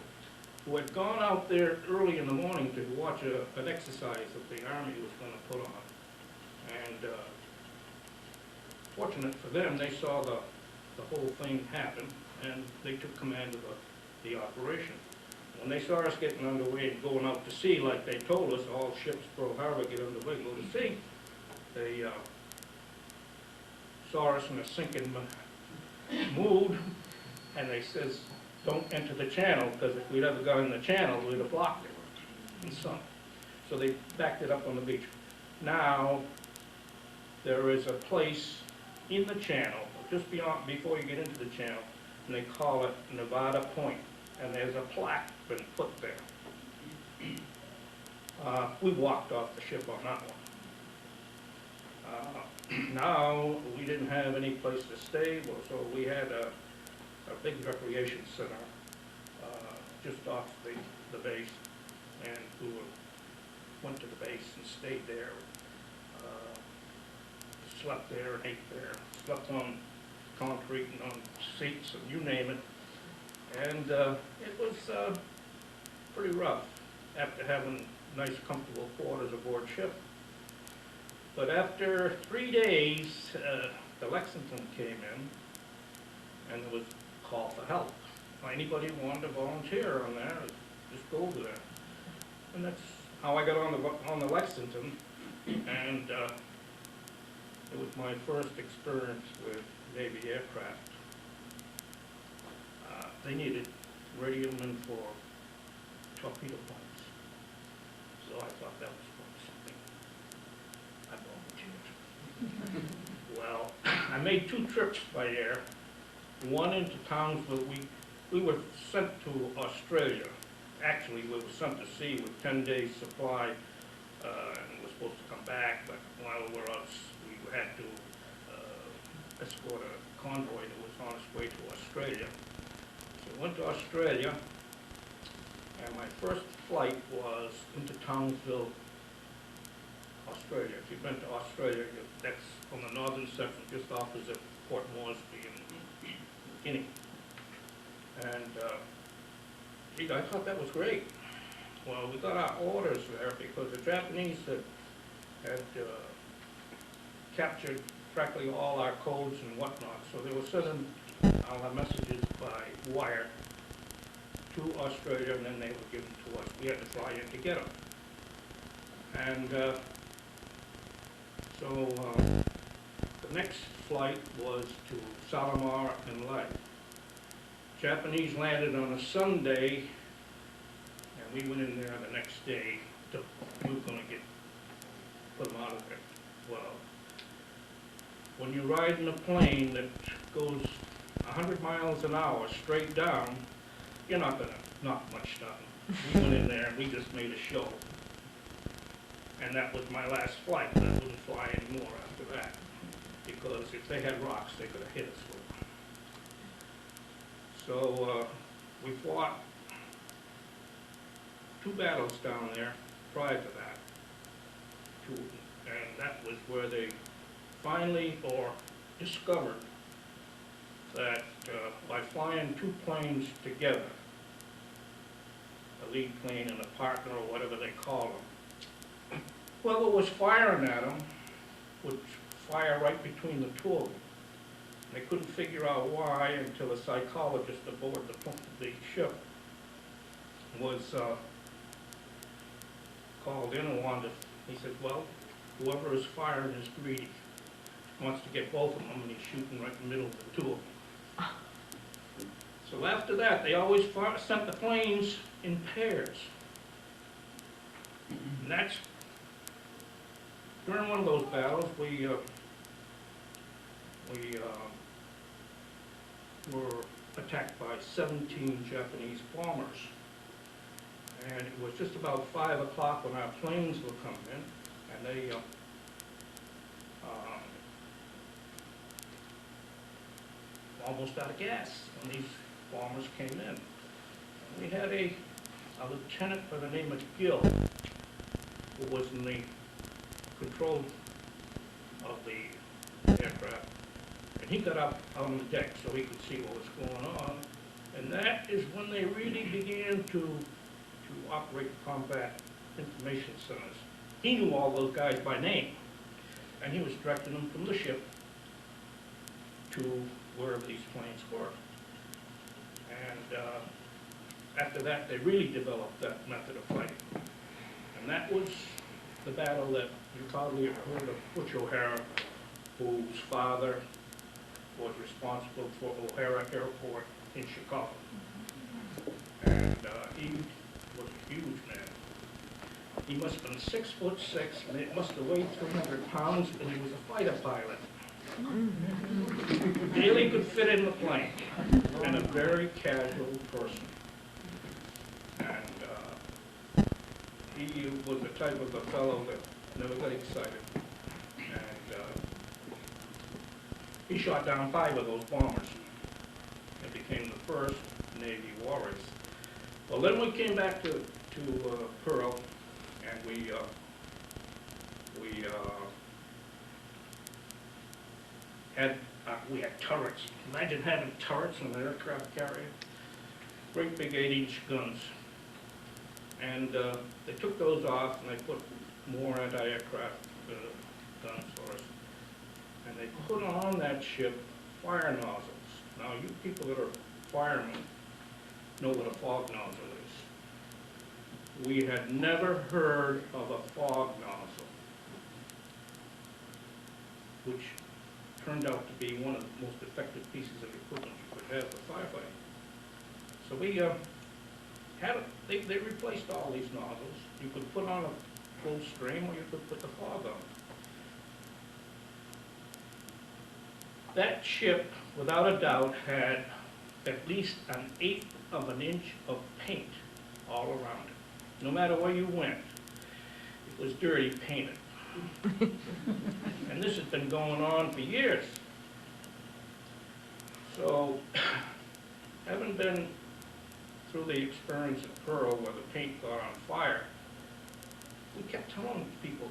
who had gone out there early in the morning to watch an exercise that the Army was gonna put on. And fortunate for them, they saw the whole thing happen, and they took command of the operation. When they saw us getting underway and going out to sea, like they told us, all ships, Pearl Harbor, get underway, go to sea, they saw us in a sinking mood, and they says, don't enter the channel, because if we'd ever gone in the channel, we'd have blocked it and sunk. So they backed it up on the beach. Now, there is a place in the channel, just beyond, before you get into the channel, and they call it Nevada Point, and there's a plaque been put there. We walked off the ship on that one. Now, we didn't have any place to stay, well, so we had a big recreation center just off the base, and we went to the base and stayed there. Slept there and ate there, slept on concrete and on seats and you name it. And it was pretty rough after having nice comfortable quarters aboard ship. But after 3 days, the Lexington came in and there was a call for help. Anybody who wanted to volunteer on there, just go over there. And that's how I got on the Lexington. And it was my first experience with Navy aircraft. They needed radiomen for torpedo bombs. So I thought that was something. I volunteered. Well, I made 2 trips by air. One into Townsville. We were sent to Australia. Actually, we were sent to sea with 10 days supply, and we were supposed to come back, but while we were out, we had to escort a convoy that was on its way to Australia. So we went to Australia, and my first flight was into Townsville, Australia. If you've been to Australia, that's on the northern section, just opposite Port Moresby in Guinea. And gee, I thought that was great. Well, we got our orders there because the Japanese had captured practically all our codes and whatnot, so they were sending all our messages by wire to Australia, and then they were given to us. We had to fly in to get them. And so the next flight was to Salomar and Ley. Japanese landed on a Sunday, and we went in there the next day. We were going to put them out of there. Well, when you ride in a plane that goes 100 miles an hour straight down, you're not going to knock much down. We went in there and we just made a show. And that was my last flight. I wouldn't fly anymore after that, because if they had rocks, they could have hit us with them. So we fought 2 battles down there prior to that. And that was where they finally discovered that by flying 2 planes together, a lead plane and a partner or whatever they call them, whoever was firing at them would fire right between the 2 of them. They couldn't figure out why until a psychologist aboard the ship was called in and wanted to, he said, well, whoever is firing is greedy. Wants to get both of them, and he's shooting right in the middle of the 2 of them. So after that, they always sent the planes in pairs. And that's, during one of those battles, we were attacked by 17 Japanese bombers. And it was just about 5 o'clock when our planes were coming in, and they almost out of gas when these bombers came in. And we had a lieutenant by the name of Gill, who was in the control of the aircraft. And he got up on the deck so he could see what was going on. And that is when they really began to operate combat information centers. He knew all those guys by name, and he was directing them from the ship to wherever these planes were. And after that, they really developed that method of fighting. And that was the battle that you probably have heard of Butch O'Hara, whose father was responsible for O'Hara Airport in Chicago. And he was a huge man. He must have been 6'6", and it must have weighed 300 pounds, and he was a fighter pilot. Barely could fit in the plane, and a very casual person. And he was the type of a fellow that never got excited. And he shot down 5 of those bombers and became the first Navy warriors. Well, then we came back to Pearl, and we had turrets. Imagine having turrets on an aircraft carrier. Great big 8-inch guns. And they took those off and they put more anti-aircraft guns for us. And they put on that ship fire nozzles. Now, you people that are firemen know what a fog nozzle is. We had never heard of a fog nozzle, which turned out to be one of the most effective pieces of equipment you could have for firefighting. So we they replaced all these nozzles. You could put on a full stream or you could put the fog on. That ship, without a doubt, had at least 1/8 of an inch of paint all around it. No matter where you went, it was dirty painted. And this has been going on for years. So, having been through the experience at Pearl where the paint got on fire, we kept telling people,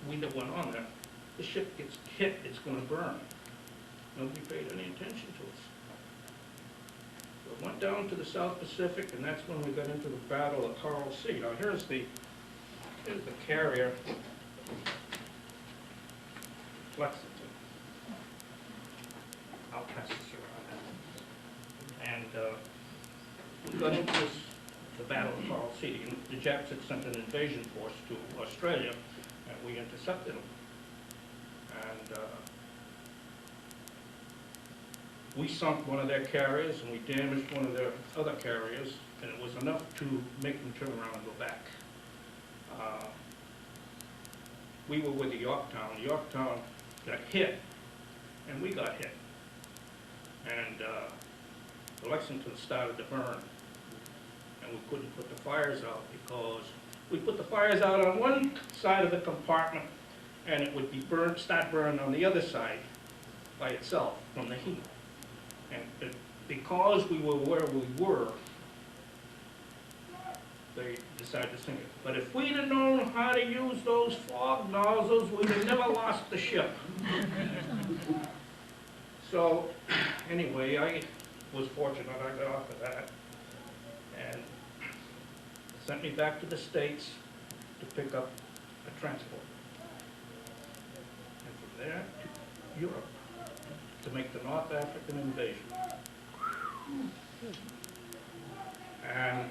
we that went on there, the ship gets hit, it's going to burn. Nobody paid any attention to us. We went down to the South Pacific, and that's when we got into the Battle of Coral Sea. Now here's the carrier, Lexington. I'll pass this around. And we got into the Battle of Coral Sea. The Japs had sent an invasion force to Australia, and we intercepted them. And we sunk one of their carriers, and we damaged one of their other carriers, and it was enough to make them turn around and go back. We were with the Yorktown. Yorktown got hit, and we got hit. And the Lexington started to burn, and we couldn't put the fires out because we put the fires out on one side of the compartment, and it would be start burning on the other side by itself from the heat. And because we were where we were, they decided to sink it. But if we'd have known how to use those fog nozzles, we'd have never lost the ship. So, anyway, I was fortunate I got off of that. And it sent me back to the States to pick up a transport. And from there to Europe to make the North African invasion. And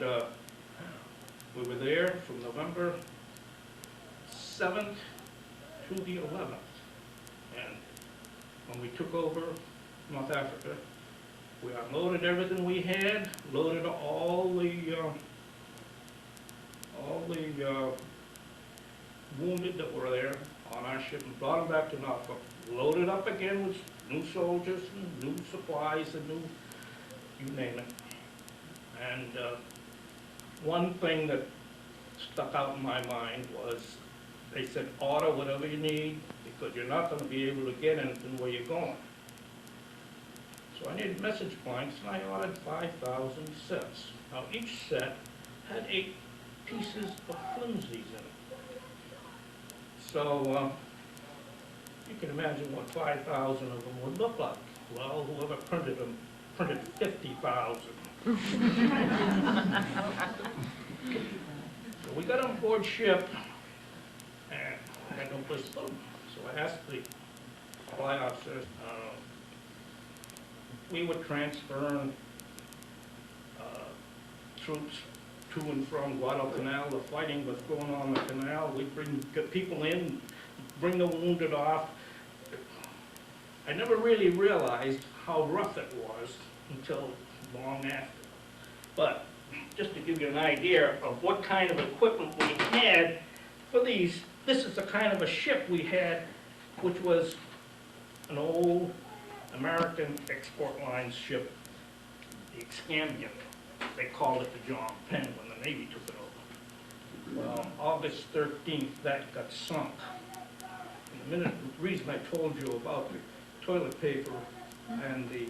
we were there from November 7th to the 11th. And when we took over North Africa, we unloaded everything we had, loaded all the wounded that were there on our ship and brought them back to Norfolk. Loaded up again with new soldiers and new supplies and new, you name it. And one thing that stuck out in my mind was they said, order whatever you need because you're not going to be able to get anything where you're going. So I needed message points, and I ordered 5,000 sets. Now each set had 8 pieces of flimsies in it. So you can imagine what 5,000 of them would look like. Well, whoever printed them printed 50,000. So we got on board ship, and I had no place to go. So I asked the flight officers, we were transferring troops to and from Guadalcanal. The fighting was going on in the canal. We'd get people in, bring the wounded off. I never really realized how rough it was until long after. But just to give you an idea of what kind of equipment we had for these, this is the kind of a ship we had, which was an old American export line ship, the Wilscam. They called it the DeJohn when the Navy took it over. Well, August 13th, that got sunk. And the reason I told you about the toilet paper and the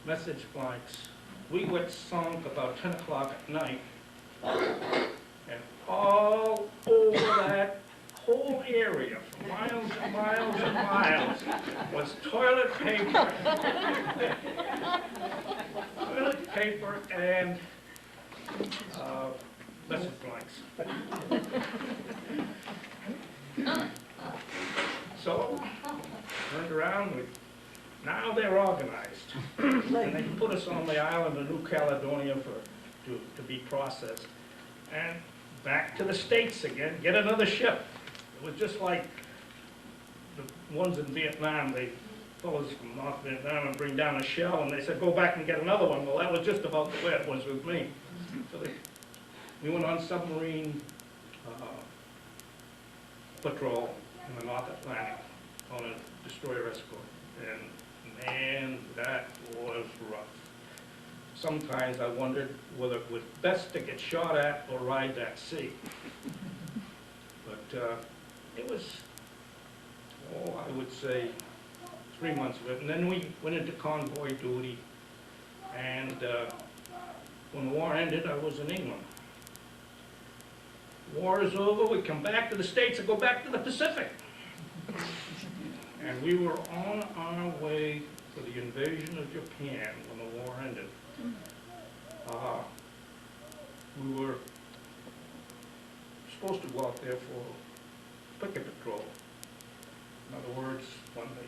message blanks, we got sunk about 10 o'clock at night, and all over that whole area, for miles and miles and miles, was toilet paper. Toilet paper and message blanks. So, turned around, now they're organized. And they put us on the island of New Caledonia to be processed. And back to the States again, get another ship. It was just like the ones in Vietnam. They fellows from North Vietnam and bring down a shell, and they said, go back and get another one. Well, that was just about the way it was with me. So we went on submarine patrol in the North Atlantic on a destroyer escort. And man, that was rough. Sometimes I wondered whether it was best to get shot at or ride that sea. But it was, I would say, 3 months of it. And then we went into convoy duty. And when the war ended, I was in England. War is over, we come back to the States and go back to the Pacific. And we were on our way to the invasion of Japan when the war ended. We were supposed to go out there for picket patrol. In other words, when the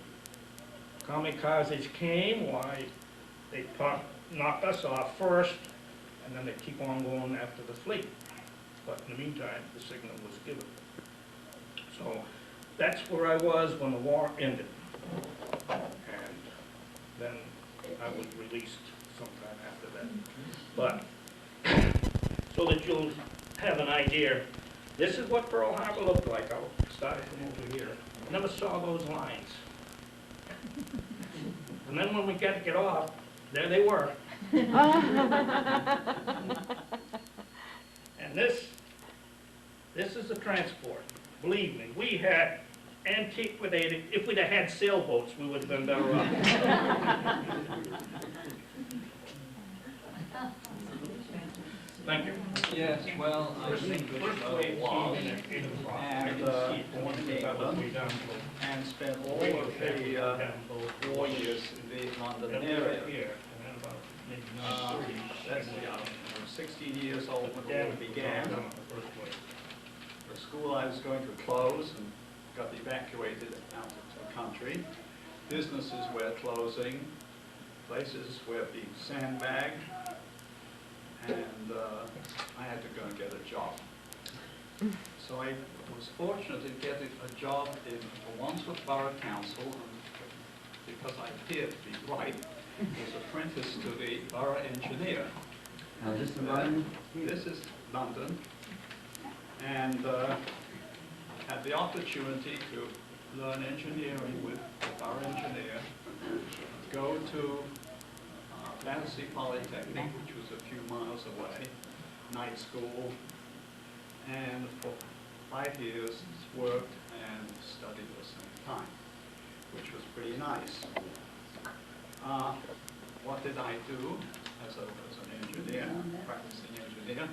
kamikazes came, why, they knocked us off first, and then they keep on going after the fleet. But in the meantime, the signal was given. So that's where I was when the war ended. And then I was released sometime after that. But so that you'll have an idea, this is what Pearl Harbor looked like. I'll start from over here. Never saw those lines. And then when we got to get off, there they were. And this is the transport. Believe me, we had antiquated, if we'd have had sailboats, we would have been better off. Thank you. Yes, well, I think that was and born in England and spent all of the 4 years in the London area. That's 16 years old when the war began. The school I was going to close and got evacuated out of the country. Businesses were closing, places were being sandbagged, and I had to go and get a job. So I was fortunate in getting a job in the Wandsworth Borough Council, and because I appeared to be right, was apprenticed to the borough engineer. Now, is this in London? This is London, and had the opportunity to learn engineering with the borough engineer, go to Fantasy Polytechnic, which was a few miles away, night school, and for 5 years worked and studied at the same time, which was pretty nice. What did I do as an engineer, practicing engineer,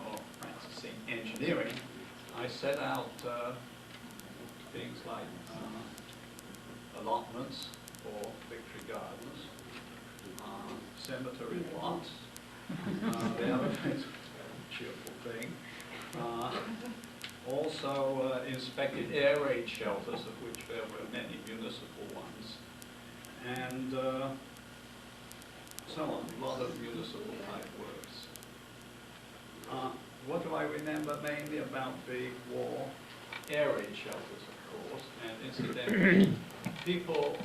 or practicing engineering? I set out things like allotments for Victory Gardens, cemetery plots, the other things, cheerful thing, Also inspected air raid shelters, of which there were many municipal ones, and so on, a lot of municipal type works. What do I remember mainly about the war? Air raid shelters, of course, and incidentally, people,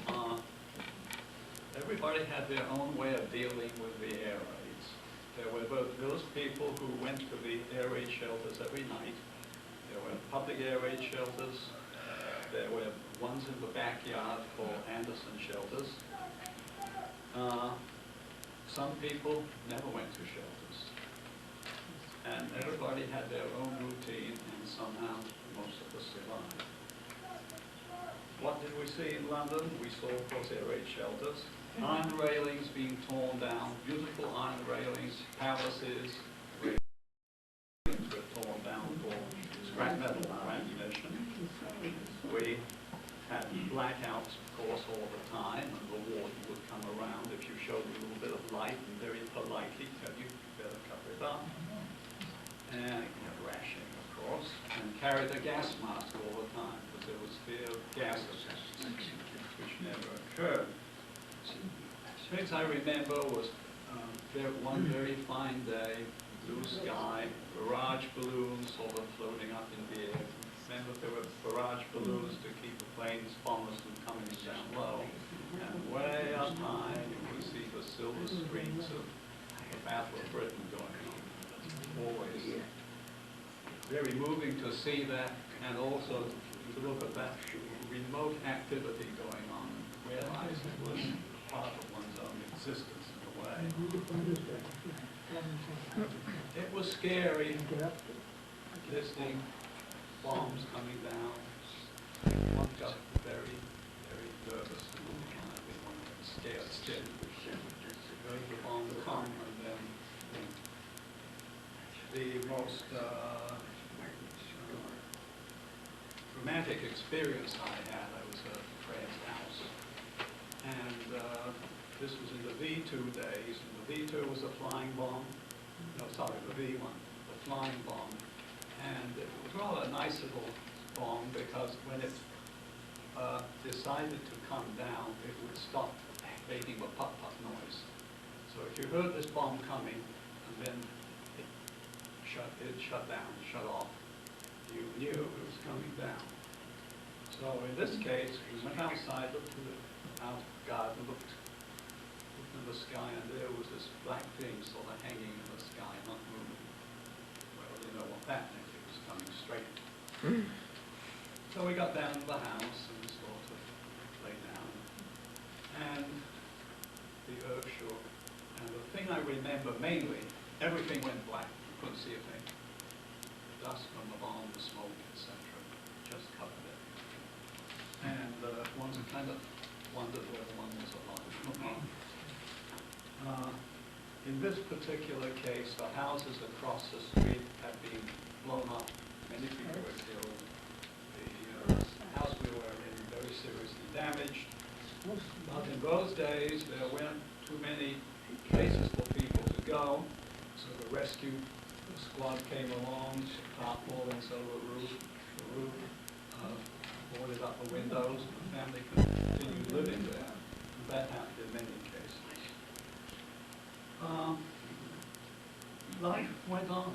everybody had their own way of dealing with the air raids. There were those people who went to the air raid shelters every night. There were public air raid shelters. There were ones in the backyard called Anderson shelters. Some people never went to shelters. And everybody had their own routine, and somehow most of us survived. What did we see in London? We saw, of course, air raid shelters. Iron railings being torn down, beautiful iron railings, palaces, railings were torn down for scrap metal ammunition. We had blackouts, of course, all the time, and the warden would come around if you showed a little bit of light and very politely tell you better cover it up. And you know, rationing, of course, and carried a gas mask all the time because there was fear of gas attacks, which never occurred. Things I remember was one very fine day, blue sky, barrage balloons sort of floating up in the air. Remember there were barrage balloons to keep the planes, bombers from coming down low. And way up high, you could see the silver streaks of the Battle of Britain going on. Always very moving to see that, and also to look at that remote activity going on and realize it was part of one's own existence in a way. It was scary listening bombs coming down. One got very, very nervous and scared still. The bomb come, and then the most dramatic experience I had, I was at a friend's house, and this was in the V2 days, and the V2 was a flying bomb, no, sorry, the V1, the flying bomb, and it was rather a nice little bomb because when it decided to come down, it would stop making a pop-pop noise. So if you heard this bomb coming, and then it shut down, shut off, you knew it was coming down. So in this case, we went outside, looked to the out garden, looked in the sky, and there was this black thing sort of hanging in the sky, not moving. Well, you know what that meant, it was coming straight. So we got down to the house and sort of lay down, and the earth shook. And the thing I remember mainly, everything went black. You couldn't see a thing. The dust from the bomb, the smoke, etc., just covered it. And one kind of wondered whether one was alive. In this particular case, the houses across the street had been blown up. Many people were killed. The house we were in very seriously damaged. But in those days, there weren't too many places for people to go. So the rescue squad came along, tarpaulins over the roof, boarded up the windows, and the family continued living there. And that happened in many cases. Life went on.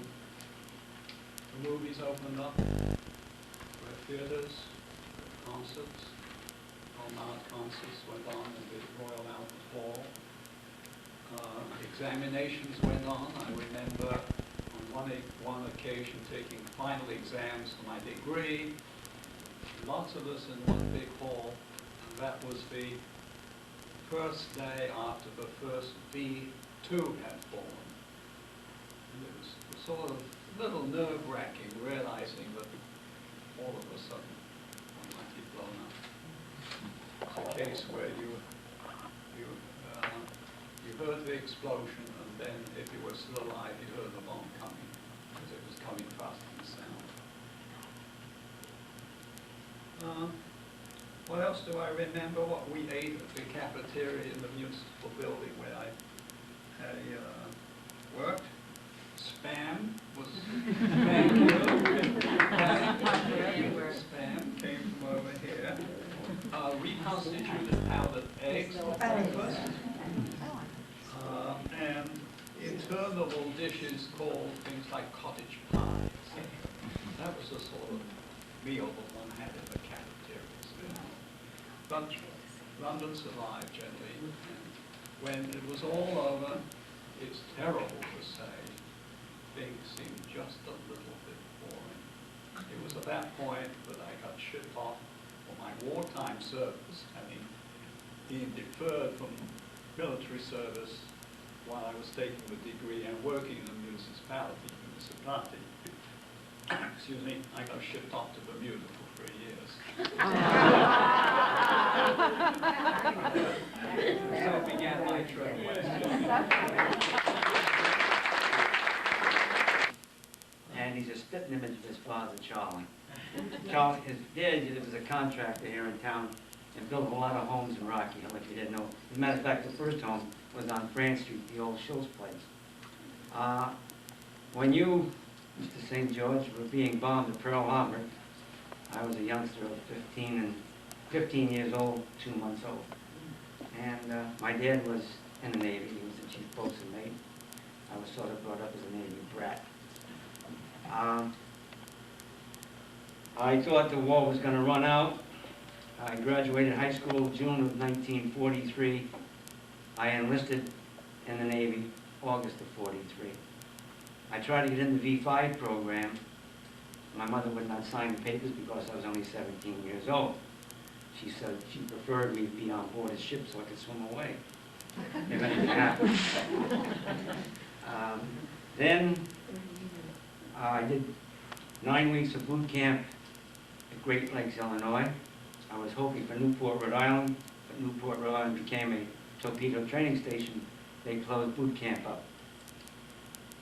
The movies opened up. There were theaters, concerts. All-night concerts went on in the Royal Albert Hall. Examinations went on. I remember on one occasion taking final exams for my degree. Lots of us in one big hall, and that was the first day after the first V2 had fallen. And it was sort of a little nerve-wracking realizing that all of a sudden one might be blown up. It's a case where you heard the explosion, and then if you were still alive, you heard the bomb coming, because it was coming faster than sound. What else do I remember? What we ate at the cafeteria in the municipal building where I worked. Spam was being killed. Spam came from over here. Reconstituted powdered eggs for breakfast. And interminable dishes called things like cottage pies. That was the sort of meal that one had in the cafeterias. But London survived generally. And when it was all over, it's terrible to say, things seemed just a little bit boring. It was at that point that I got shipped off for my wartime service, having been deferred from military service while I was taking the degree and working in the municipality. Excuse me, I got shipped off to Bermuda for 3 years. So began my trip west. And he's a spitting image of his father, Charlie. Charlie, his dad was a contractor here in town and built a lot of homes in Rocky Hill, if you didn't know. As a matter of fact, the first home was on France Street, the old Schultz place. When you, Mr. St. George, were being bombed at Pearl Harbor, I was a youngster of 15 years old, 2 months old. And my dad was in the Navy. He was the chief boatswain mate. I was sort of brought up as a Navy brat. I thought the war was going to run out. I graduated high school June of 1943. I enlisted in the Navy August of 43. I tried to get in the V5 program. My mother would not sign the papers because I was only 17 years old. She said she preferred me to be on board a ship so I could swim away if anything happened. Then I did 9 weeks of boot camp at Great Lakes, Illinois. I was hoping for Newport, Rhode Island, but Newport, Rhode Island became a torpedo training station. They closed boot camp up.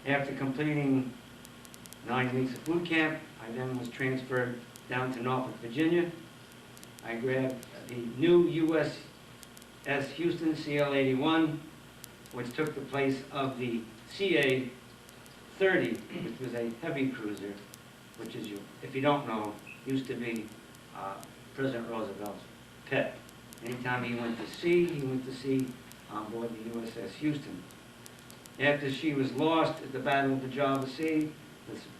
After completing 9 weeks of boot camp, I then was transferred down to Norfolk, Virginia. I grabbed the new USS Houston CL-81, which took the place of the CA-30, which was a heavy cruiser, which is, if you don't know, used to be President Roosevelt's pet. Anytime he went to sea on board the USS Houston. After she was lost at the Battle of the Java Sea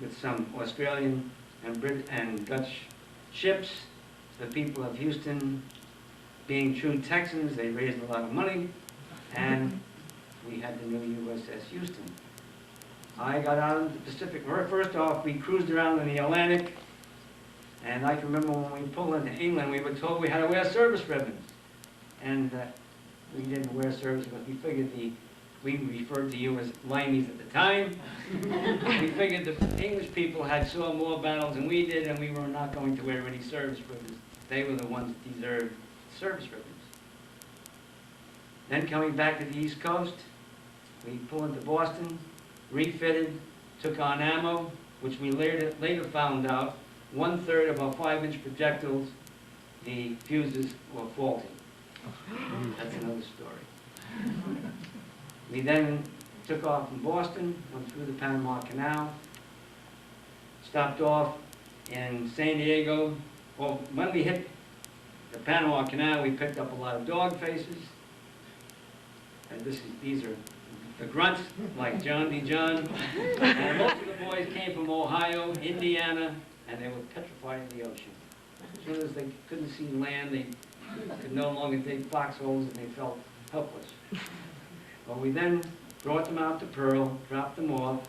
with some Australian and Dutch ships, the people of Houston, being true Texans, they raised a lot of money, and we had the new USS Houston. I got out of the Pacific. First off, we cruised around in the Atlantic, and I can remember when we pulled into England, we were told we had to wear service ribbons. And we didn't wear service because we figured we referred to you as limeys at the time. We figured the English people had saw more battles than we did, and we were not going to wear any service ribbons. They were the ones that deserved service ribbons. Then coming back to the East Coast, we pulled into Boston, refitted, took on ammo, which we later found out 1/3 of our 5-inch projectiles, the fuses were faulty. That's another story. We then took off from Boston, went through the Panama Canal, stopped off in San Diego. Well, when we hit the Panama Canal, we picked up a lot of dog faces. And these are the grunts, like John DeJohn. And most of the boys came from Ohio, Indiana, and they were petrified of the ocean. As soon as they couldn't see land, they could no longer dig foxholes, and they felt helpless. Well, we then brought them out to Pearl, dropped them off,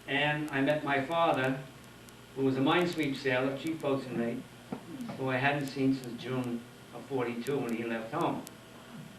and I met my father, who was a minesweep sailor, chief boatswain mate, who I hadn't seen since June of '42 when he left home.